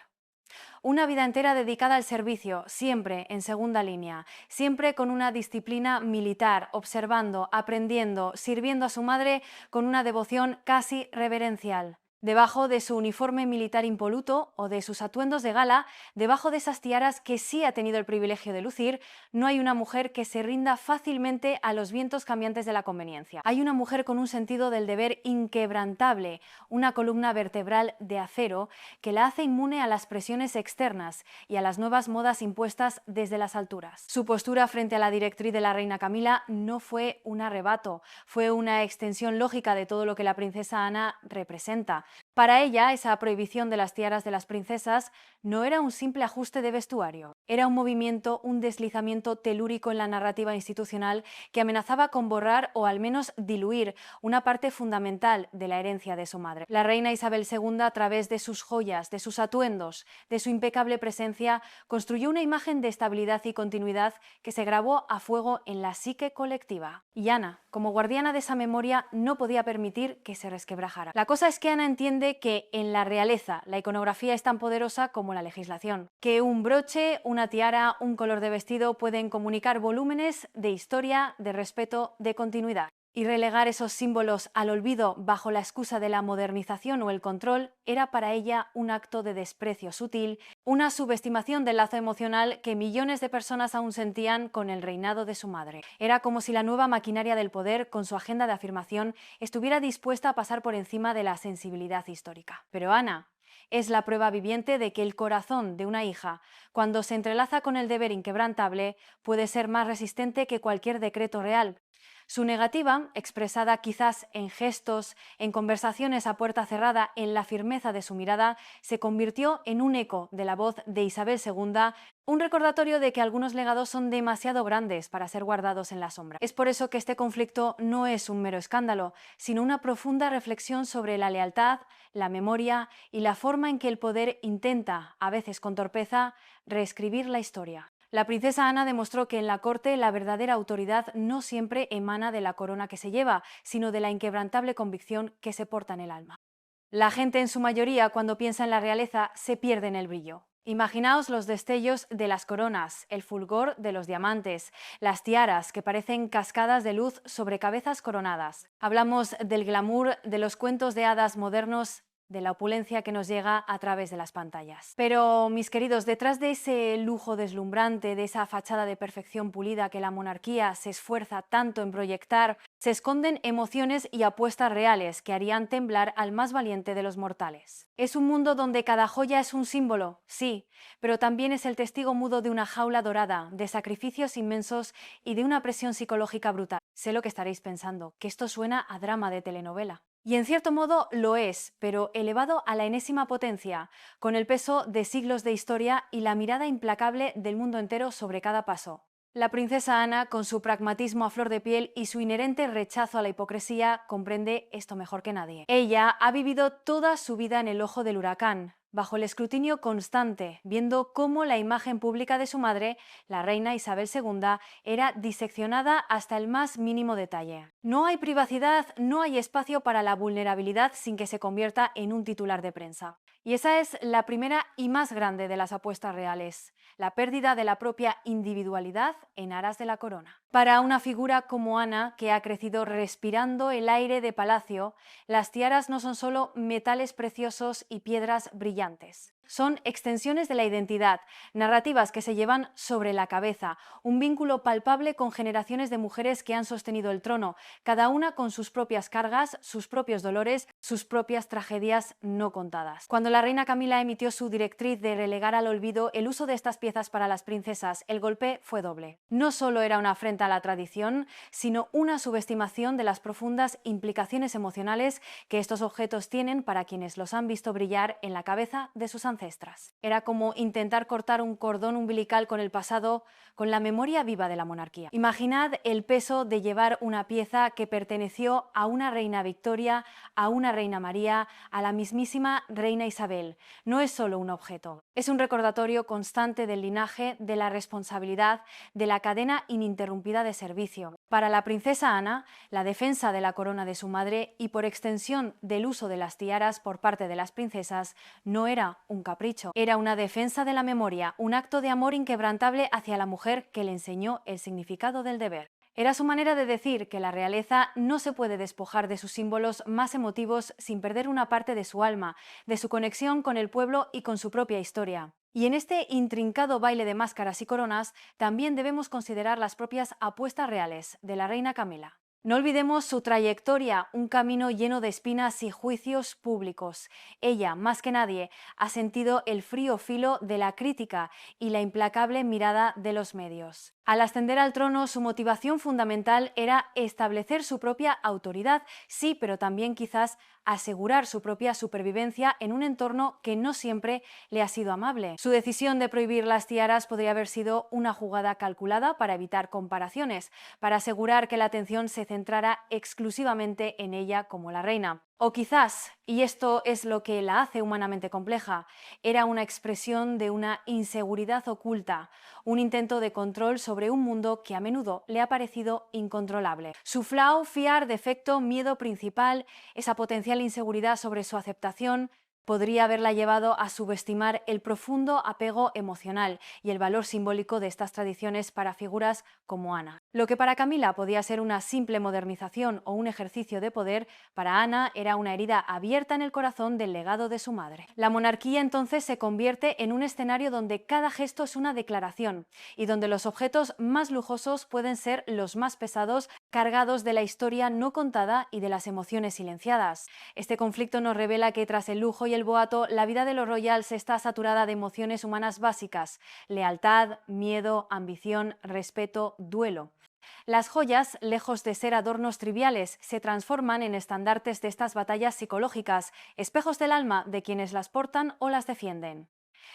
Una vida entera dedicada al servicio, siempre en segunda línea, siempre con una disciplina militar, observando, aprendiendo, sirviendo a su madre con una devoción casi reverencial. Debajo de su uniforme militar impoluto o de sus atuendos de gala, debajo de esas tiaras que sí ha tenido el privilegio de lucir, no hay una mujer que se rinda fácilmente a los vientos cambiantes de la conveniencia. Hay una mujer con un sentido del deber inquebrantable, una columna vertebral de acero que la hace inmune a las presiones externas y a las nuevas modas impuestas desde las alturas. Su postura frente a la directriz de la reina Camila no fue un arrebato, fue una extensión lógica de todo lo que la princesa Ana representa. Para ella, esa prohibición de las tiaras de las princesas no era un simple ajuste de vestuario, era un movimiento, un deslizamiento telúrico en la narrativa institucional que amenazaba con borrar o al menos diluir una parte fundamental de la herencia de su madre. La reina Isabel II, a través de sus joyas, de sus atuendos, de su impecable presencia, construyó una imagen de estabilidad y continuidad que se grabó a fuego en la psique colectiva. Y Ana, como guardiana de esa memoria, no podía permitir que se resquebrajara. La cosa es que Ana entiende que en la realeza la iconografía es tan poderosa como la legislación, que un broche, una tiara, un color de vestido pueden comunicar volúmenes de historia, de respeto, de continuidad. Y relegar esos símbolos al olvido bajo la excusa de la modernización o el control era para ella un acto de desprecio sutil, una subestimación del lazo emocional que millones de personas aún sentían con el reinado de su madre. Era como si la nueva maquinaria del poder, con su agenda de afirmación, estuviera dispuesta a pasar por encima de la sensibilidad histórica. Pero Ana es la prueba viviente de que el corazón de una hija, cuando se entrelaza con el deber inquebrantable, puede ser más resistente que cualquier decreto real. Su negativa, expresada quizás en gestos, en conversaciones a puerta cerrada, en la firmeza de su mirada, se convirtió en un eco de la voz de Isabel II, un recordatorio de que algunos legados son demasiado grandes para ser guardados en la sombra. Es por eso que este conflicto no es un mero escándalo, sino una profunda reflexión sobre la lealtad, la memoria y la forma en que el poder intenta, a veces con torpeza, reescribir la historia. La princesa Ana demostró que en la corte la verdadera autoridad no siempre emana de la corona que se lleva, sino de la inquebrantable convicción que se porta en el alma. La gente en su mayoría, cuando piensa en la realeza, se pierde en el brillo. Imaginaos los destellos de las coronas, el fulgor de los diamantes, las tiaras que parecen cascadas de luz sobre cabezas coronadas. Hablamos del glamour de los cuentos de hadas modernos, de la opulencia que nos llega a través de las pantallas. Pero, mis queridos, detrás de ese lujo deslumbrante, de esa fachada de perfección pulida que la monarquía se esfuerza tanto en proyectar, se esconden emociones y apuestas reales que harían temblar al más valiente de los mortales. Es un mundo donde cada joya es un símbolo, sí, pero también es el testigo mudo de una jaula dorada, de sacrificios inmensos y de una presión psicológica brutal. Sé lo que estaréis pensando, que esto suena a drama de telenovela. Y en cierto modo lo es, pero elevado a la enésima potencia, con el peso de siglos de historia y la mirada implacable del mundo entero sobre cada paso. La princesa Ana, con su pragmatismo a flor de piel y su inherente rechazo a la hipocresía, comprende esto mejor que nadie. Ella ha vivido toda su vida en el ojo del huracán, bajo el escrutinio constante, viendo cómo la imagen pública de su madre, la reina Isabel II, era diseccionada hasta el más mínimo detalle. No hay privacidad, no hay espacio para la vulnerabilidad sin que se convierta en un titular de prensa. Y esa es la primera y más grande de las apuestas reales, la pérdida de la propia individualidad en aras de la corona. Para una figura como Ana, que ha crecido respirando el aire de palacio, las tiaras no son solo metales preciosos y piedras brillantes. Son extensiones de la identidad, narrativas que se llevan sobre la cabeza, un vínculo palpable con generaciones de mujeres que han sostenido el trono, cada una con sus propias cargas, sus propios dolores, sus propias tragedias no contadas. Cuando la reina Camila emitió su directriz de relegar al olvido el uso de estas piezas para las princesas, el golpe fue doble. No solo era una afrenta a la tradición, sino una subestimación de las profundas implicaciones emocionales que estos objetos tienen para quienes los han visto brillar en la cabeza de sus ancestras. Era como intentar cortar un cordón umbilical con el pasado, con la memoria viva de la monarquía. Imaginad el peso de llevar una pieza que perteneció a una reina Victoria, a una reina María, a la mismísima reina Isabel. No es solo un objeto, es un recordatorio constante del linaje, de la responsabilidad, de la cadena ininterrumpida de servicio. Para la princesa Ana, la defensa de la corona de su madre y por extensión del uso de las tiaras por parte de las princesas no era un capricho, era una defensa de la memoria, un acto de amor inquebrantable hacia la mujer que le enseñó el significado del deber. Era su manera de decir que la realeza no se puede despojar de sus símbolos más emotivos sin perder una parte de su alma, de su conexión con el pueblo y con su propia historia. Y en este intrincado baile de máscaras y coronas también debemos considerar las propias apuestas reales de la reina Camila. No olvidemos su trayectoria, un camino lleno de espinas y juicios públicos. Ella, más que nadie, ha sentido el frío filo de la crítica y la implacable mirada de los medios. Al ascender al trono, su motivación fundamental era establecer su propia autoridad, sí, pero también quizás asegurar su propia supervivencia en un entorno que no siempre le ha sido amable. Su decisión de prohibir las tiaras podría haber sido una jugada calculada para evitar comparaciones, para asegurar que la atención se centrara exclusivamente en ella como la reina. O quizás, y esto es lo que la hace humanamente compleja, era una expresión de una inseguridad oculta, un intento de control sobre un mundo que a menudo le ha parecido incontrolable. Su flaw, fiar, defecto, miedo principal, esa potencial inseguridad sobre su aceptación, podría haberla llevado a subestimar el profundo apego emocional y el valor simbólico de estas tradiciones para figuras como Ana. Lo que para Camila podía ser una simple modernización o un ejercicio de poder, para Ana era una herida abierta en el corazón del legado de su madre. La monarquía entonces se convierte en un escenario donde cada gesto es una declaración y donde los objetos más lujosos pueden ser los más pesados, cargados de la historia no contada y de las emociones silenciadas. Este conflicto nos revela que tras el lujo y el boato, la vida de los royals está saturada de emociones humanas básicas: lealtad, miedo, ambición, respeto, duelo. Las joyas, lejos de ser adornos triviales, se transforman en estandartes de estas batallas psicológicas, espejos del alma de quienes las portan o las defienden.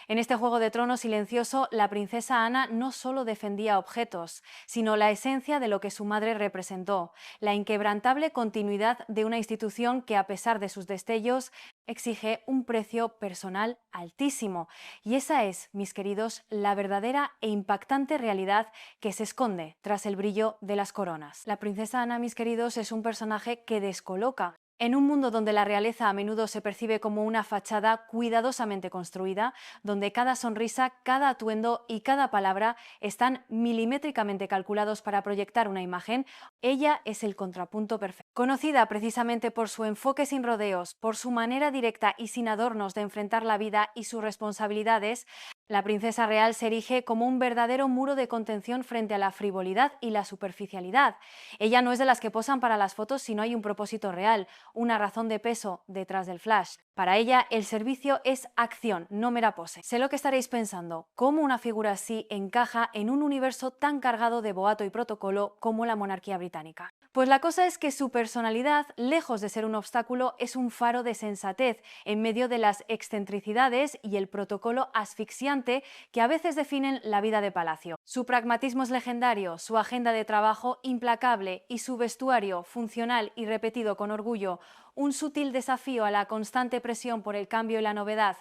En este Juego de Tronos silencioso, la princesa Ana no solo defendía objetos, sino la esencia de lo que su madre representó, la inquebrantable continuidad de una institución que, a pesar de sus destellos, exige un precio personal altísimo. Y esa es, mis queridos, la verdadera e impactante realidad que se esconde tras el brillo de las coronas. La princesa Ana, mis queridos, es un personaje que descoloca. En un mundo donde la realeza a menudo se percibe como una fachada cuidadosamente construida, donde cada sonrisa, cada atuendo y cada palabra están milimétricamente calculados para proyectar una imagen, ella es el contrapunto perfecto. Conocida precisamente por su enfoque sin rodeos, por su manera directa y sin adornos de enfrentar la vida y sus responsabilidades, la princesa real se erige como un verdadero muro de contención frente a la frivolidad y la superficialidad. Ella no es de las que posan para las fotos si no hay un propósito real, una razón de peso detrás del flash. Para ella, el servicio es acción, no mera pose. Sé lo que estaréis pensando: ¿cómo una figura así encaja en un universo tan cargado de boato y protocolo como la monarquía británica? Pues la cosa es que su personalidad, lejos de ser un obstáculo, es un faro de sensatez en medio de las excentricidades y el protocolo asfixiante que a veces definen la vida de palacio. Su pragmatismo es legendario, su agenda de trabajo implacable y su vestuario funcional y repetido con orgullo, un sutil desafío a la constante presión por el cambio y la novedad.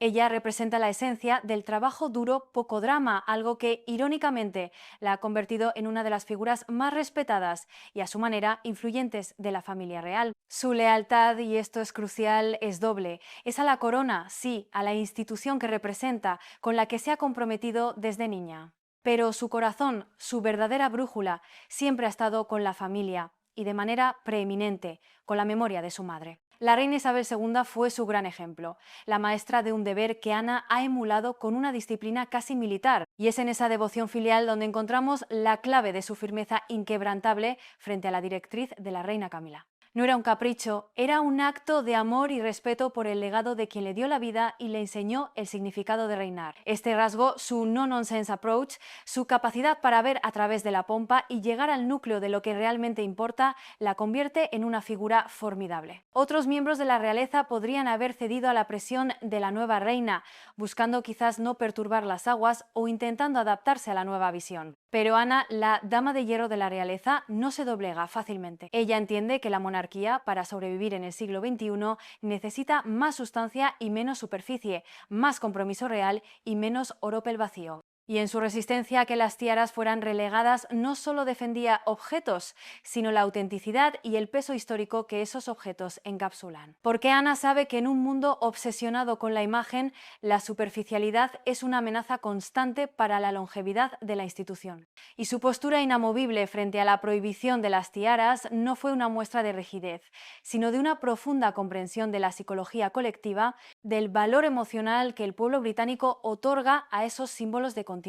Ella representa la esencia del trabajo duro, poco drama, algo que, irónicamente, la ha convertido en una de las figuras más respetadas y, a su manera, influyentes de la familia real. Su lealtad, y esto es crucial, es doble. Es a la corona, sí, a la institución que representa, con la que se ha comprometido desde niña. Pero su corazón, su verdadera brújula, siempre ha estado con la familia y de manera preeminente, con la memoria de su madre. La reina Isabel II fue su gran ejemplo, la maestra de un deber que Ana ha emulado con una disciplina casi militar, y es en esa devoción filial donde encontramos la clave de su firmeza inquebrantable frente a la directriz de la reina Camila. No era un capricho, era un acto de amor y respeto por el legado de quien le dio la vida y le enseñó el significado de reinar. Este rasgo, su no-nonsense approach, su capacidad para ver a través de la pompa y llegar al núcleo de lo que realmente importa, la convierte en una figura formidable. Otros miembros de la realeza podrían haber cedido a la presión de la nueva reina, buscando quizás no perturbar las aguas o intentando adaptarse a la nueva visión. Pero Ana, la dama de hierro de la realeza, no se doblega fácilmente. Ella entiende que la monarquía, para sobrevivir en el siglo XXI, necesita más sustancia y menos superficie, más compromiso real y menos oropel vacío. Y en su resistencia a que las tiaras fueran relegadas no solo defendía objetos, sino la autenticidad y el peso histórico que esos objetos encapsulan. Porque Ana sabe que en un mundo obsesionado con la imagen, la superficialidad es una amenaza constante para la longevidad de la institución. Y su postura inamovible frente a la prohibición de las tiaras no fue una muestra de rigidez, sino de una profunda comprensión de la psicología colectiva, del valor emocional que el pueblo británico otorga a esos símbolos de continuidad.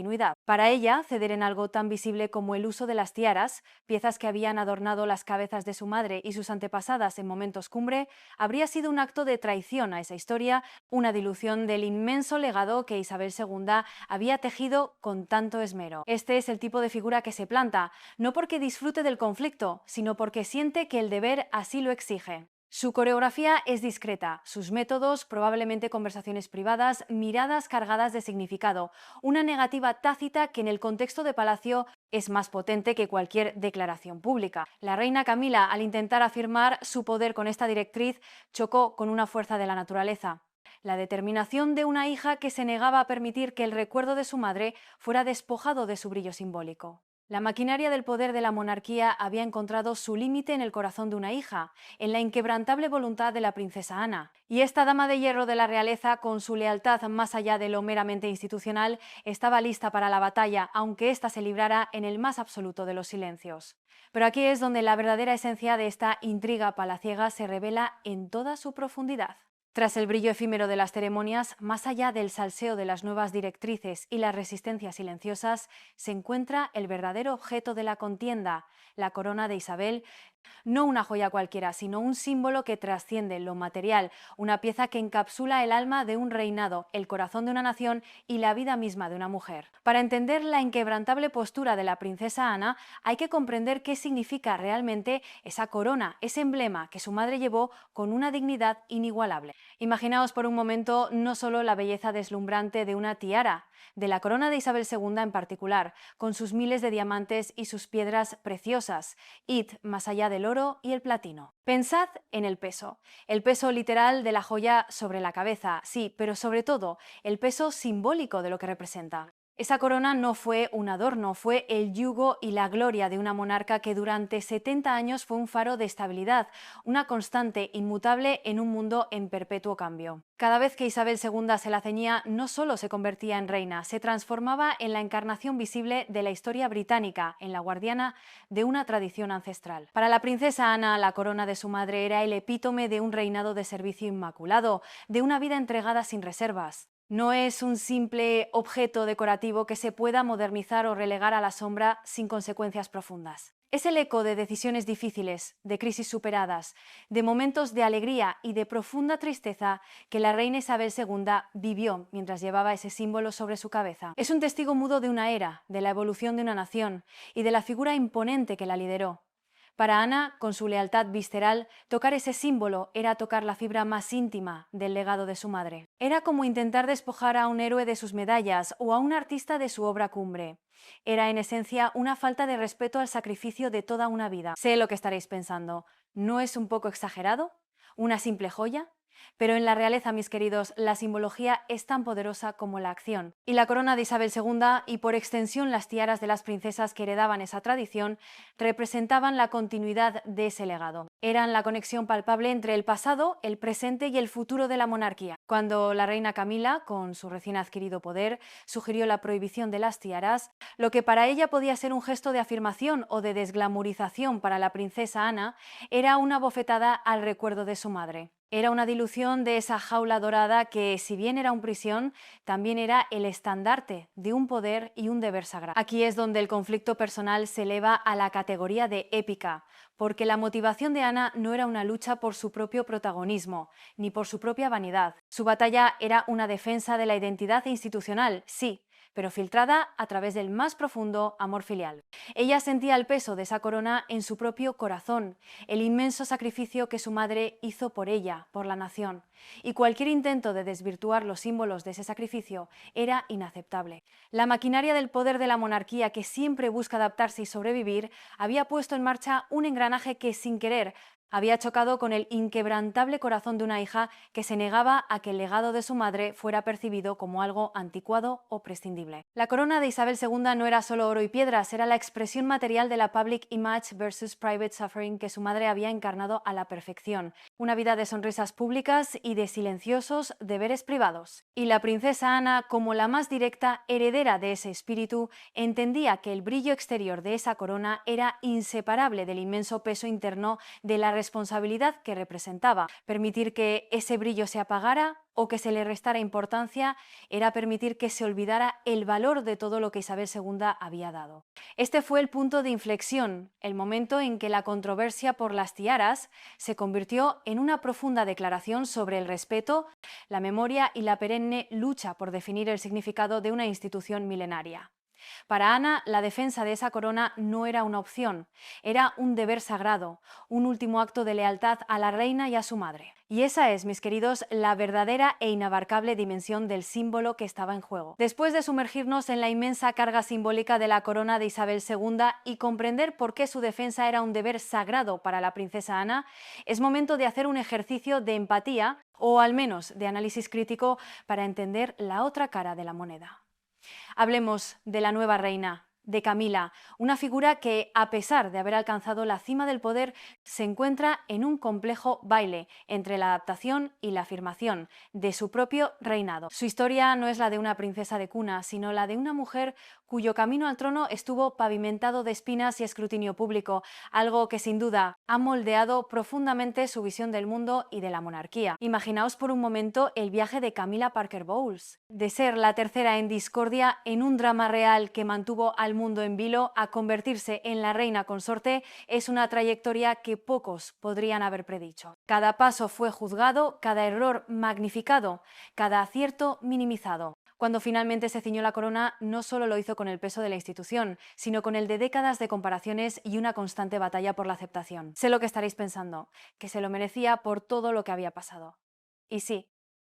Para ella, ceder en algo tan visible como el uso de las tiaras, piezas que habían adornado las cabezas de su madre y sus antepasadas en momentos cumbre, habría sido un acto de traición a esa historia, una dilución del inmenso legado que Isabel II había tejido con tanto esmero. Este es el tipo de figura que se planta, no porque disfrute del conflicto, sino porque siente que el deber así lo exige. Su coreografía es discreta, sus métodos, probablemente conversaciones privadas, miradas cargadas de significado, una negativa tácita que en el contexto de palacio es más potente que cualquier declaración pública. La reina Camila, al intentar afirmar su poder con esta directriz, chocó con una fuerza de la naturaleza: la determinación de una hija que se negaba a permitir que el recuerdo de su madre fuera despojado de su brillo simbólico. La maquinaria del poder de la monarquía había encontrado su límite en el corazón de una hija, en la inquebrantable voluntad de la princesa Ana. Y esta dama de hierro de la realeza, con su lealtad más allá de lo meramente institucional, estaba lista para la batalla, aunque ésta se librara en el más absoluto de los silencios. Pero aquí es donde la verdadera esencia de esta intriga palaciega se revela en toda su profundidad. Tras el brillo efímero de las ceremonias, más allá del salseo de las nuevas directrices y las resistencias silenciosas, se encuentra el verdadero objeto de la contienda, la corona de Isabel. No una joya cualquiera, sino un símbolo que trasciende lo material, una pieza que encapsula el alma de un reinado, el corazón de una nación y la vida misma de una mujer. Para entender la inquebrantable postura de la princesa Ana, hay que comprender qué significa realmente esa corona, ese emblema que su madre llevó con una dignidad inigualable. Imaginaos por un momento no solo la belleza deslumbrante de una tiara, de la corona de Isabel II en particular, con sus miles de diamantes y sus piedras preciosas, id más allá del oro y el platino. Pensad en el peso literal de la joya sobre la cabeza, sí, pero sobre todo el peso simbólico de lo que representa. Esa corona no fue un adorno, fue el yugo y la gloria de una monarca que durante 70 años fue un faro de estabilidad, una constante inmutable en un mundo en perpetuo cambio. Cada vez que Isabel II se la ceñía, no solo se convertía en reina, se transformaba en la encarnación visible de la historia británica, en la guardiana de una tradición ancestral. Para la princesa Ana, la corona de su madre era el epítome de un reinado de servicio inmaculado, de una vida entregada sin reservas. No es un simple objeto decorativo que se pueda modernizar o relegar a la sombra sin consecuencias profundas. Es el eco de decisiones difíciles, de crisis superadas, de momentos de alegría y de profunda tristeza que la reina Isabel II vivió mientras llevaba ese símbolo sobre su cabeza. Es un testigo mudo de una era, de la evolución de una nación y de la figura imponente que la lideró. Para Ana, con su lealtad visceral, tocar ese símbolo era tocar la fibra más íntima del legado de su madre. Era como intentar despojar a un héroe de sus medallas o a un artista de su obra cumbre. Era en esencia una falta de respeto al sacrificio de toda una vida. Sé lo que estaréis pensando. ¿No es un poco exagerado? ¿Una simple joya? Pero en la realeza, mis queridos, la simbología es tan poderosa como la acción. Y la corona de Isabel II, y por extensión las tiaras de las princesas que heredaban esa tradición, representaban la continuidad de ese legado. Eran la conexión palpable entre el pasado, el presente y el futuro de la monarquía. Cuando la reina Camila, con su recién adquirido poder, sugirió la prohibición de las tiaras, lo que para ella podía ser un gesto de afirmación o de desglamorización para la princesa Ana, era una bofetada al recuerdo de su madre. Era una dilución de esa jaula dorada que, si bien era una prisión, también era el estandarte de un poder y un deber sagrado. Aquí es donde el conflicto personal se eleva a la categoría de épica, porque la motivación de Ana no era una lucha por su propio protagonismo, ni por su propia vanidad. Su batalla era una defensa de la identidad institucional, sí, pero filtrada a través del más profundo amor filial. Ella sentía el peso de esa corona en su propio corazón, el inmenso sacrificio que su madre hizo por ella, por la nación, y cualquier intento de desvirtuar los símbolos de ese sacrificio era inaceptable. La maquinaria del poder de la monarquía, que siempre busca adaptarse y sobrevivir, había puesto en marcha un engranaje que, sin querer, había chocado con el inquebrantable corazón de una hija que se negaba a que el legado de su madre fuera percibido como algo anticuado o prescindible. La corona de Isabel II no era solo oro y piedras, era la expresión material de la public image versus private suffering que su madre había encarnado a la perfección. Una vida de sonrisas públicas y de silenciosos deberes privados. Y la princesa Ana, como la más directa heredera de ese espíritu, entendía que el brillo exterior de esa corona era inseparable del inmenso peso interno de la responsabilidad que representaba. Permitir que ese brillo se apagara o que se le restara importancia era permitir que se olvidara el valor de todo lo que Isabel II había dado. Este fue el punto de inflexión, el momento en que la controversia por las tiaras se convirtió en una profunda declaración sobre el respeto, la memoria y la perenne lucha por definir el significado de una institución milenaria. Para Ana, la defensa de esa corona no era una opción, era un deber sagrado, un último acto de lealtad a la reina y a su madre. Y esa es, mis queridos, la verdadera e inabarcable dimensión del símbolo que estaba en juego. Después de sumergirnos en la inmensa carga simbólica de la corona de Isabel II y comprender por qué su defensa era un deber sagrado para la princesa Ana, es momento de hacer un ejercicio de empatía, o al menos de análisis crítico, para entender la otra cara de la moneda. Hablemos de la nueva reina, de Camila, una figura que, a pesar de haber alcanzado la cima del poder, se encuentra en un complejo baile entre la adaptación y la afirmación de su propio reinado. Su historia no es la de una princesa de cuna, sino la de una mujer cuyo camino al trono estuvo pavimentado de espinas y escrutinio público, algo que sin duda ha moldeado profundamente su visión del mundo y de la monarquía. Imaginaos por un momento el viaje de Camila Parker Bowles, de ser la tercera en discordia en un drama real que mantuvo al mundo en vilo a convertirse en la reina consorte, es una trayectoria que pocos podrían haber predicho. Cada paso fue juzgado, cada error magnificado, cada acierto minimizado. Cuando finalmente se ciñó la corona, no solo lo hizo con el peso de la institución, sino con el de décadas de comparaciones y una constante batalla por la aceptación. Sé lo que estaréis pensando, que se lo merecía por todo lo que había pasado. Y sí,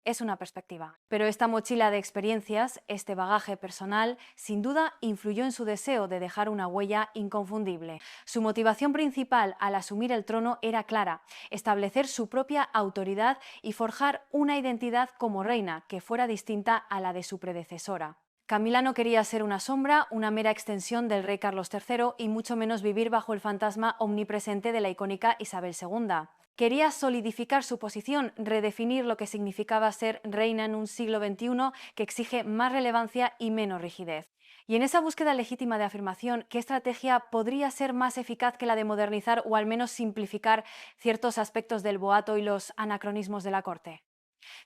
es una perspectiva. Pero esta mochila de experiencias, este bagaje personal, sin duda influyó en su deseo de dejar una huella inconfundible. Su motivación principal al asumir el trono era clara: establecer su propia autoridad y forjar una identidad como reina que fuera distinta a la de su predecesora. Camila no quería ser una sombra, una mera extensión del rey Carlos III y mucho menos vivir bajo el fantasma omnipresente de la icónica Isabel II. Quería solidificar su posición, redefinir lo que significaba ser reina en un siglo XXI que exige más relevancia y menos rigidez. Y en esa búsqueda legítima de afirmación, ¿qué estrategia podría ser más eficaz que la de modernizar o al menos simplificar ciertos aspectos del boato y los anacronismos de la corte?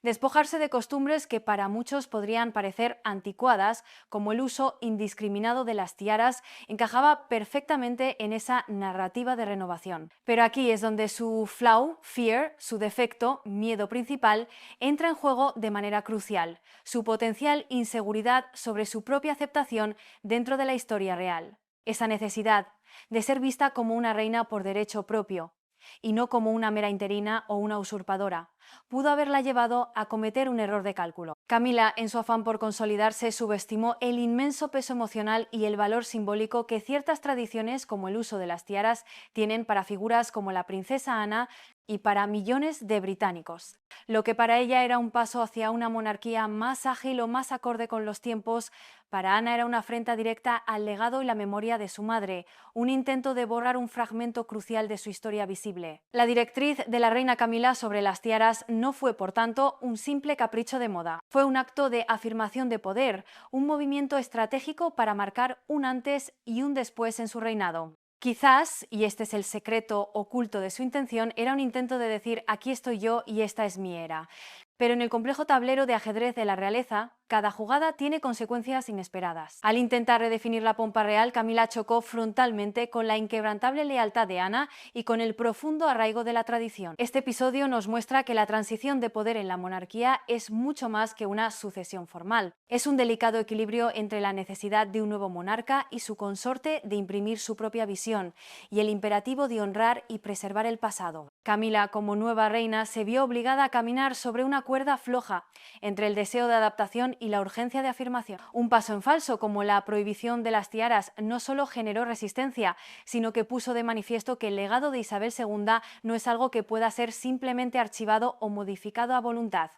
Despojarse de costumbres que para muchos podrían parecer anticuadas, como el uso indiscriminado de las tiaras, encajaba perfectamente en esa narrativa de renovación. Pero aquí es donde su flaw, fear, su defecto, miedo principal, entra en juego de manera crucial: su potencial inseguridad sobre su propia aceptación dentro de la historia real. Esa necesidad de ser vista como una reina por derecho propio, y no como una mera interina o una usurpadora, pudo haberla llevado a cometer un error de cálculo. Camila, en su afán por consolidarse, subestimó el inmenso peso emocional y el valor simbólico que ciertas tradiciones, como el uso de las tiaras, tienen para figuras como la princesa Ana, y para millones de británicos. Lo que para ella era un paso hacia una monarquía más ágil o más acorde con los tiempos, para Ana era una afrenta directa al legado y la memoria de su madre, un intento de borrar un fragmento crucial de su historia visible. La directriz de la reina Camila sobre las tiaras no fue, por tanto, un simple capricho de moda. Fue un acto de afirmación de poder, un movimiento estratégico para marcar un antes y un después en su reinado. Quizás, y este es el secreto oculto de su intención, era un intento de decir aquí estoy yo y esta es mi era. Pero en el complejo tablero de ajedrez de la realeza, cada jugada tiene consecuencias inesperadas. Al intentar redefinir la pompa real, Camila chocó frontalmente con la inquebrantable lealtad de Ana y con el profundo arraigo de la tradición. Este episodio nos muestra que la transición de poder en la monarquía es mucho más que una sucesión formal. Es un delicado equilibrio entre la necesidad de un nuevo monarca y su consorte de imprimir su propia visión, y el imperativo de honrar y preservar el pasado. Camila, como nueva reina, se vio obligada a caminar sobre una cuerda floja entre el deseo de adaptación y la urgencia de afirmación. Un paso en falso, como la prohibición de las tiaras, no solo generó resistencia, sino que puso de manifiesto que el legado de Isabel II no es algo que pueda ser simplemente archivado o modificado a voluntad.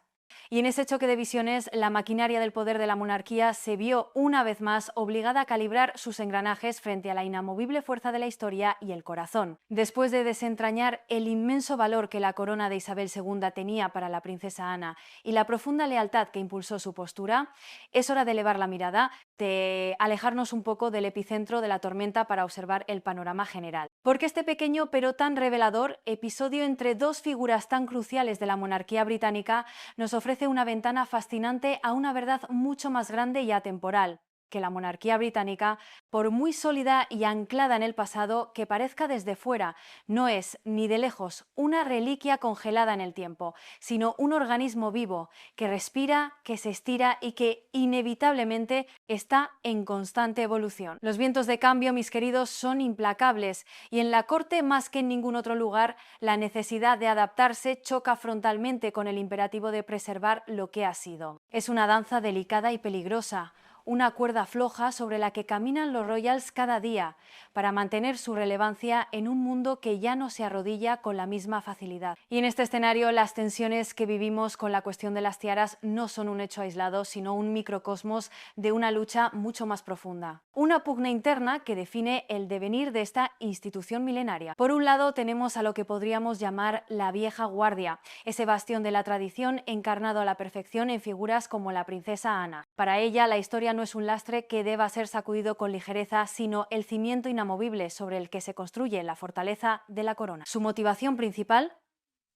Y en ese choque de visiones, la maquinaria del poder de la monarquía se vio una vez más obligada a calibrar sus engranajes frente a la inamovible fuerza de la historia y el corazón. Después de desentrañar el inmenso valor que la corona de Isabel II tenía para la princesa Ana y la profunda lealtad que impulsó su postura, es hora de elevar la mirada, de alejarnos un poco del epicentro de la tormenta para observar el panorama general. Porque este pequeño pero tan revelador episodio entre dos figuras tan cruciales de la monarquía británica nos ofrece una ventana fascinante a una verdad mucho más grande y atemporal, que la monarquía británica, por muy sólida y anclada en el pasado que parezca desde fuera, no es ni de lejos una reliquia congelada en el tiempo, sino un organismo vivo que respira, que se estira y que inevitablemente está en constante evolución. Los vientos de cambio, mis queridos, son implacables, y en la corte, más que en ningún otro lugar, la necesidad de adaptarse choca frontalmente con el imperativo de preservar lo que ha sido. Es una danza delicada y peligrosa, una cuerda floja sobre la que caminan los royals cada día para mantener su relevancia en un mundo que ya no se arrodilla con la misma facilidad. Y en este escenario, las tensiones que vivimos con la cuestión de las tiaras no son un hecho aislado, sino un microcosmos de una lucha mucho más profunda. Una pugna interna que define el devenir de esta institución milenaria. Por un lado, tenemos a lo que podríamos llamar la vieja guardia, ese bastión de la tradición encarnado a la perfección en figuras como la princesa Ana. Para ella, la historia no es un lastre que deba ser sacudido con ligereza, sino el cimiento inamovible sobre el que se construye la fortaleza de la corona. Su motivación principal,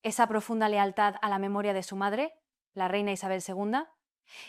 esa profunda lealtad a la memoria de su madre, la reina Isabel II,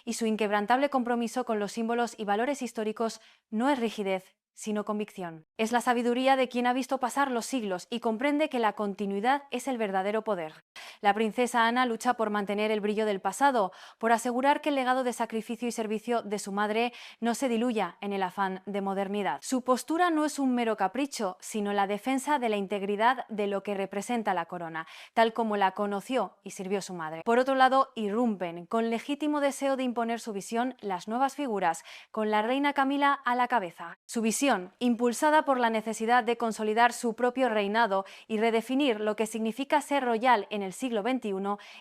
y su inquebrantable compromiso con los símbolos y valores históricos no es rigidez, sino convicción. Es la sabiduría de quien ha visto pasar los siglos y comprende que la continuidad es el verdadero poder. La princesa Ana lucha por mantener el brillo del pasado, por asegurar que el legado de sacrificio y servicio de su madre no se diluya en el afán de modernidad. Su postura no es un mero capricho, sino la defensa de la integridad de lo que representa la corona, tal como la conoció y sirvió su madre. Por otro lado, irrumpen, con legítimo deseo de imponer su visión, las nuevas figuras, con la reina Camila a la cabeza. Su visión, impulsada por la necesidad de consolidar su propio reinado y redefinir lo que significa ser royal en el siglo XXI,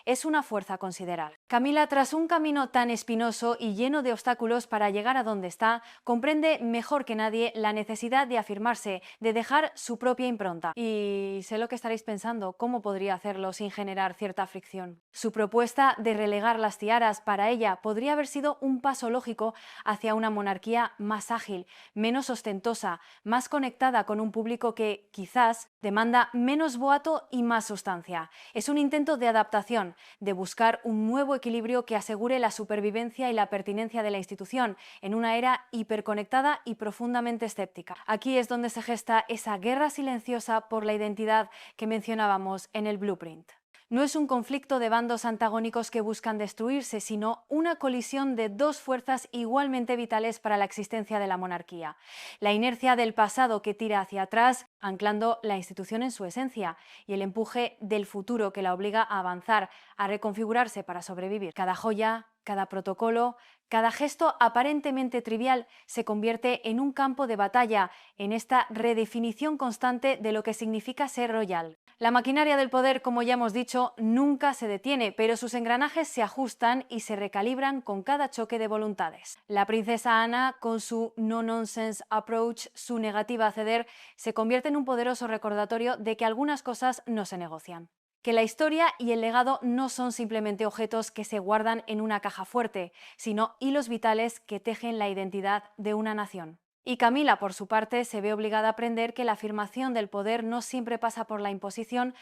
es una fuerza considerable. Camila, tras un camino tan espinoso y lleno de obstáculos para llegar a donde está, comprende mejor que nadie la necesidad de afirmarse, de dejar su propia impronta. Y sé lo que estaréis pensando, ¿cómo podría hacerlo sin generar cierta fricción? Su propuesta de relegar las tiaras para ella podría haber sido un paso lógico hacia una monarquía más ágil, menos ostentosa, más conectada con un público que, quizás, demanda menos boato y más sustancia. Es un intento de adaptación, de buscar un nuevo equilibrio que asegure la supervivencia y la pertinencia de la institución en una era hiperconectada y profundamente escéptica. Aquí es donde se gesta esa guerra silenciosa por la identidad que mencionábamos en el blueprint. No es un conflicto de bandos antagónicos que buscan destruirse, sino una colisión de dos fuerzas igualmente vitales para la existencia de la monarquía. La inercia del pasado que tira hacia atrás, anclando la institución en su esencia, y el empuje del futuro que la obliga a avanzar, a reconfigurarse para sobrevivir. Cada joya, cada protocolo, Cada gesto aparentemente trivial se convierte en un campo de batalla, en esta redefinición constante de lo que significa ser royal. La maquinaria del poder, como ya hemos dicho, nunca se detiene, pero sus engranajes se ajustan y se recalibran con cada choque de voluntades. La princesa Ana, con su no-nonsense approach, su negativa a ceder, se convierte en un poderoso recordatorio de que algunas cosas no se negocian. Que la historia y el legado no son simplemente objetos que se guardan en una caja fuerte, sino hilos vitales que tejen la identidad de una nación. Y Camila, por su parte, se ve obligada a aprender que la afirmación del poder no siempre pasa por la imposición,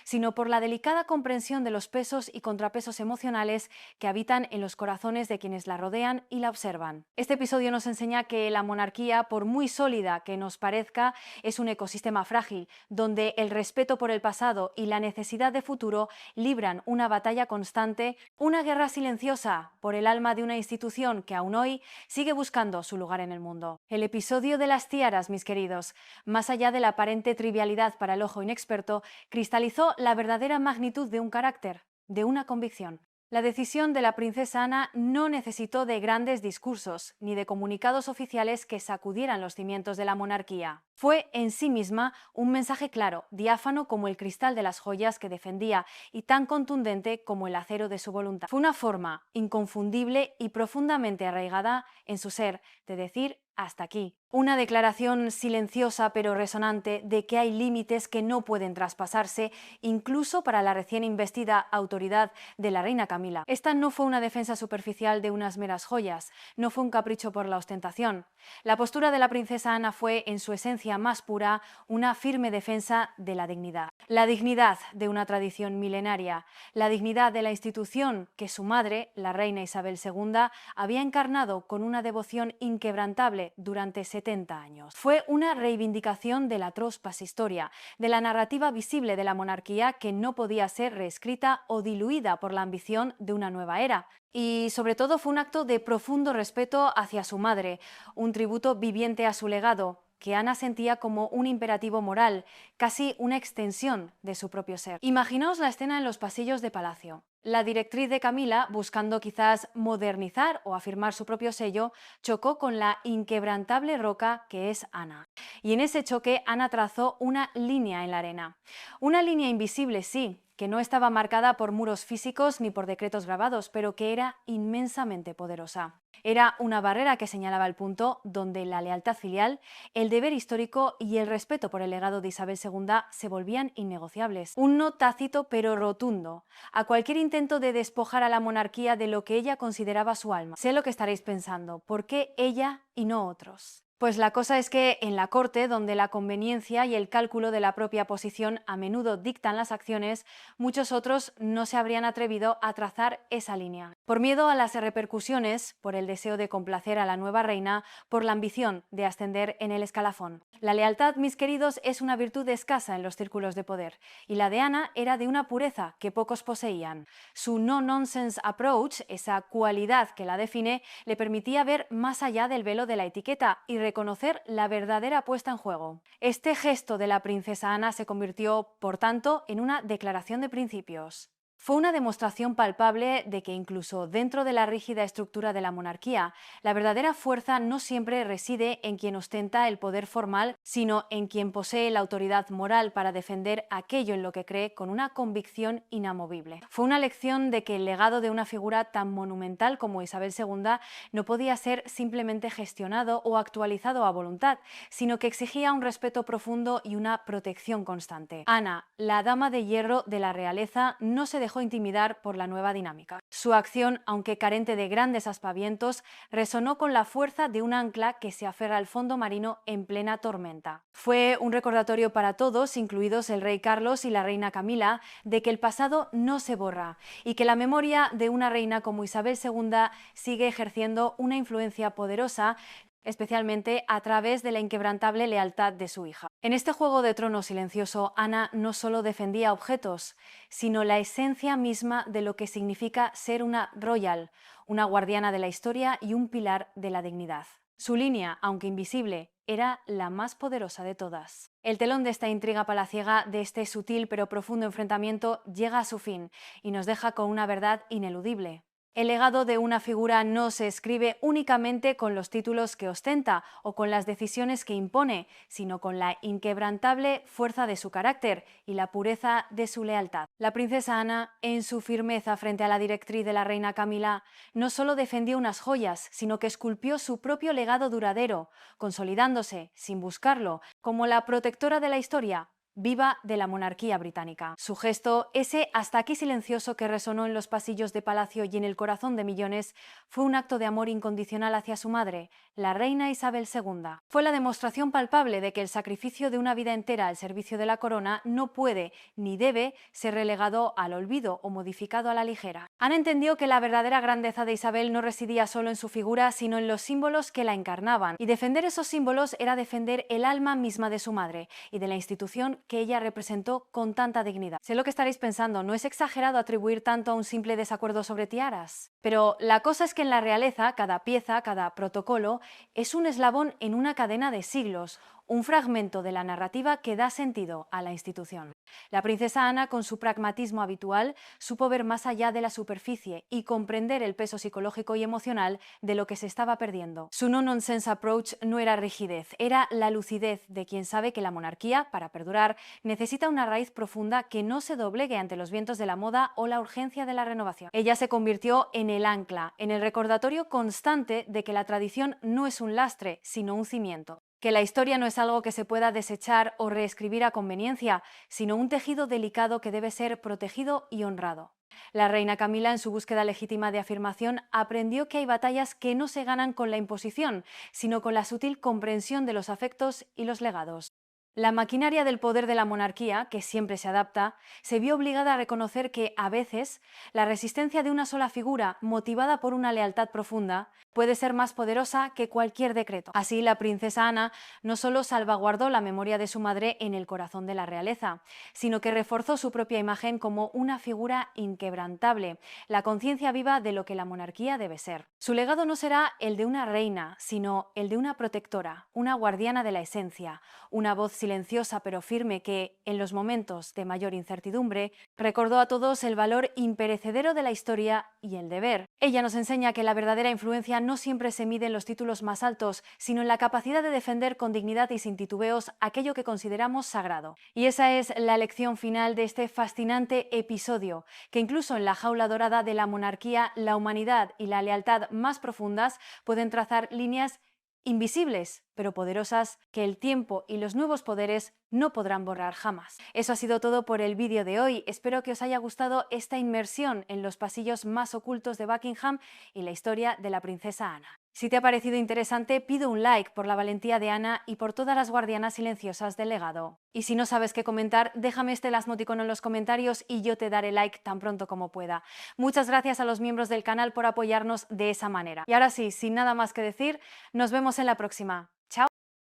sino por la delicada comprensión de los pesos y contrapesos emocionales que habitan en los corazones de quienes la rodean y la observan. Este episodio nos enseña que la monarquía, por muy sólida que nos parezca, es un ecosistema frágil, donde el respeto por el pasado y la necesidad de futuro libran una batalla constante, una guerra silenciosa por el alma de una institución que aún hoy sigue buscando su lugar en el mundo. El episodio de las tiaras, mis queridos, más allá de la aparente trivialidad para el ojo inexperto, cristalizó la verdadera magnitud de un carácter, de una convicción. La decisión de la princesa Ana no necesitó de grandes discursos ni de comunicados oficiales que sacudieran los cimientos de la monarquía. Fue en sí misma un mensaje claro, diáfano como el cristal de las joyas que defendía y tan contundente como el acero de su voluntad. Fue una forma inconfundible y profundamente arraigada en su ser de decir hasta aquí. Una declaración silenciosa pero resonante de que hay límites que no pueden traspasarse, incluso para la recién investida autoridad de la reina Camila. Esta no fue una defensa superficial de unas meras joyas, no fue un capricho por la ostentación. La postura de la princesa Ana fue, en su esencia más pura, una firme defensa de la dignidad. La dignidad de una tradición milenaria, la dignidad de la institución que su madre, la reina Isabel II, había encarnado con una devoción inquebrantable durante 70 años. Fue una reivindicación de la atroz pashistoria, de la narrativa visible de la monarquía que no podía ser reescrita o diluida por la ambición de una nueva era. Y sobre todo fue un acto de profundo respeto hacia su madre, un tributo viviente a su legado, que Ana sentía como un imperativo moral, casi una extensión de su propio ser. Imaginaos la escena en los pasillos de palacio. La directriz de Camila, buscando quizás modernizar o afirmar su propio sello, chocó con la inquebrantable roca que es Ana. Y en ese choque Ana trazó una línea en la arena. Una línea invisible, sí, que no estaba marcada por muros físicos ni por decretos grabados, pero que era inmensamente poderosa. Era una barrera que señalaba el punto donde la lealtad filial, el deber histórico y el respeto por el legado de Isabel II se volvían innegociables. Un no tácito pero rotundo a cualquier intento de despojar a la monarquía de lo que ella consideraba su alma. Sé lo que estaréis pensando, ¿por qué ella y no otros? Pues la cosa es que en la corte, donde la conveniencia y el cálculo de la propia posición a menudo dictan las acciones, muchos otros no se habrían atrevido a trazar esa línea. Por miedo a las repercusiones, por el deseo de complacer a la nueva reina, por la ambición de ascender en el escalafón. La lealtad, mis queridos, es una virtud escasa en los círculos de poder, y la de Ana era de una pureza que pocos poseían. Su no-nonsense approach, esa cualidad que la define, le permitía ver más allá del velo de la etiqueta y reconocer la verdadera puesta en juego. Este gesto de la princesa Ana se convirtió, por tanto, en una declaración de principios. Fue una demostración palpable de que incluso dentro de la rígida estructura de la monarquía, la verdadera fuerza no siempre reside en quien ostenta el poder formal, sino en quien posee la autoridad moral para defender aquello en lo que cree con una convicción inamovible. Fue una lección de que el legado de una figura tan monumental como Isabel II no podía ser simplemente gestionado o actualizado a voluntad, sino que exigía un respeto profundo y una protección constante. Ana, la dama de hierro de la realeza, no se dejó intimidar por la nueva dinámica. Su acción, aunque carente de grandes aspavientos, resonó con la fuerza de un ancla que se aferra al fondo marino en plena tormenta. Fue un recordatorio para todos, incluidos el rey Carlos y la reina Camila, de que el pasado no se borra y que la memoria de una reina como Isabel II sigue ejerciendo una influencia poderosa, especialmente a través de la inquebrantable lealtad de su hija. En este juego de trono silencioso, Ana no solo defendía objetos, sino la esencia misma de lo que significa ser una royal, una guardiana de la historia y un pilar de la dignidad. Su línea, aunque invisible, era la más poderosa de todas. El telón de esta intriga palaciega, de este sutil pero profundo enfrentamiento, llega a su fin y nos deja con una verdad ineludible. El legado de una figura no se escribe únicamente con los títulos que ostenta o con las decisiones que impone, sino con la inquebrantable fuerza de su carácter y la pureza de su lealtad. La princesa Ana, en su firmeza frente a la directriz de la reina Camila, no solo defendió unas joyas, sino que esculpió su propio legado duradero, consolidándose, sin buscarlo, como la protectora de la historia viva de la monarquía británica. Su gesto, ese hasta aquí silencioso que resonó en los pasillos de palacio y en el corazón de millones, fue un acto de amor incondicional hacia su madre, la reina Isabel II. Fue la demostración palpable de que el sacrificio de una vida entera al servicio de la corona no puede ni debe ser relegado al olvido o modificado a la ligera. Ana entendió que la verdadera grandeza de Isabel no residía solo en su figura, sino en los símbolos que la encarnaban, y defender esos símbolos era defender el alma misma de su madre y de la institución que ella representó con tanta dignidad. Sé lo que estaréis pensando, ¿no es exagerado atribuir tanto a un simple desacuerdo sobre tiaras? Pero la cosa es que en la realeza, cada pieza, cada protocolo, es un eslabón en una cadena de siglos, un fragmento de la narrativa que da sentido a la institución. La princesa Ana, con su pragmatismo habitual, supo ver más allá de la superficie y comprender el peso psicológico y emocional de lo que se estaba perdiendo. Su no-nonsense approach no era rigidez, era la lucidez de quien sabe que la monarquía, para perdurar, necesita una raíz profunda que no se doblegue ante los vientos de la moda o la urgencia de la renovación. Ella se convirtió en el ancla, en el recordatorio constante de que la tradición no es un lastre, sino un cimiento. Que la historia no es algo que se pueda desechar o reescribir a conveniencia, sino un tejido delicado que debe ser protegido y honrado. La reina Camila, en su búsqueda legítima de afirmación, aprendió que hay batallas que no se ganan con la imposición, sino con la sutil comprensión de los afectos y los legados. La maquinaria del poder de la monarquía, que siempre se adapta, se vio obligada a reconocer que, a veces, la resistencia de una sola figura, motivada por una lealtad profunda, puede ser más poderosa que cualquier decreto. Así, la princesa Ana no solo salvaguardó la memoria de su madre en el corazón de la realeza, sino que reforzó su propia imagen como una figura inquebrantable, la conciencia viva de lo que la monarquía debe ser. Su legado no será el de una reina, sino el de una protectora, una guardiana de la esencia, una voz silenciosa pero firme que, en los momentos de mayor incertidumbre, recordó a todos el valor imperecedero de la historia y el deber. Ella nos enseña que la verdadera influencia no siempre se mide en los títulos más altos, sino en la capacidad de defender con dignidad y sin titubeos aquello que consideramos sagrado. Y esa es la lección final de este fascinante episodio, que incluso en la jaula dorada de la monarquía, la humanidad y la lealtad más profundas pueden trazar líneas invisibles, pero poderosas, que el tiempo y los nuevos poderes no podrán borrar jamás. Eso ha sido todo por el vídeo de hoy. Espero que os haya gustado esta inmersión en los pasillos más ocultos de Buckingham y la historia de la princesa Ana. Si te ha parecido interesante, pido un like por la valentía de Ana y por todas las guardianas silenciosas del legado. Y si no sabes qué comentar, déjame este lasmoticono en los comentarios y yo te daré like tan pronto como pueda. Muchas gracias a los miembros del canal por apoyarnos de esa manera. Y ahora sí, sin nada más que decir, nos vemos en la próxima.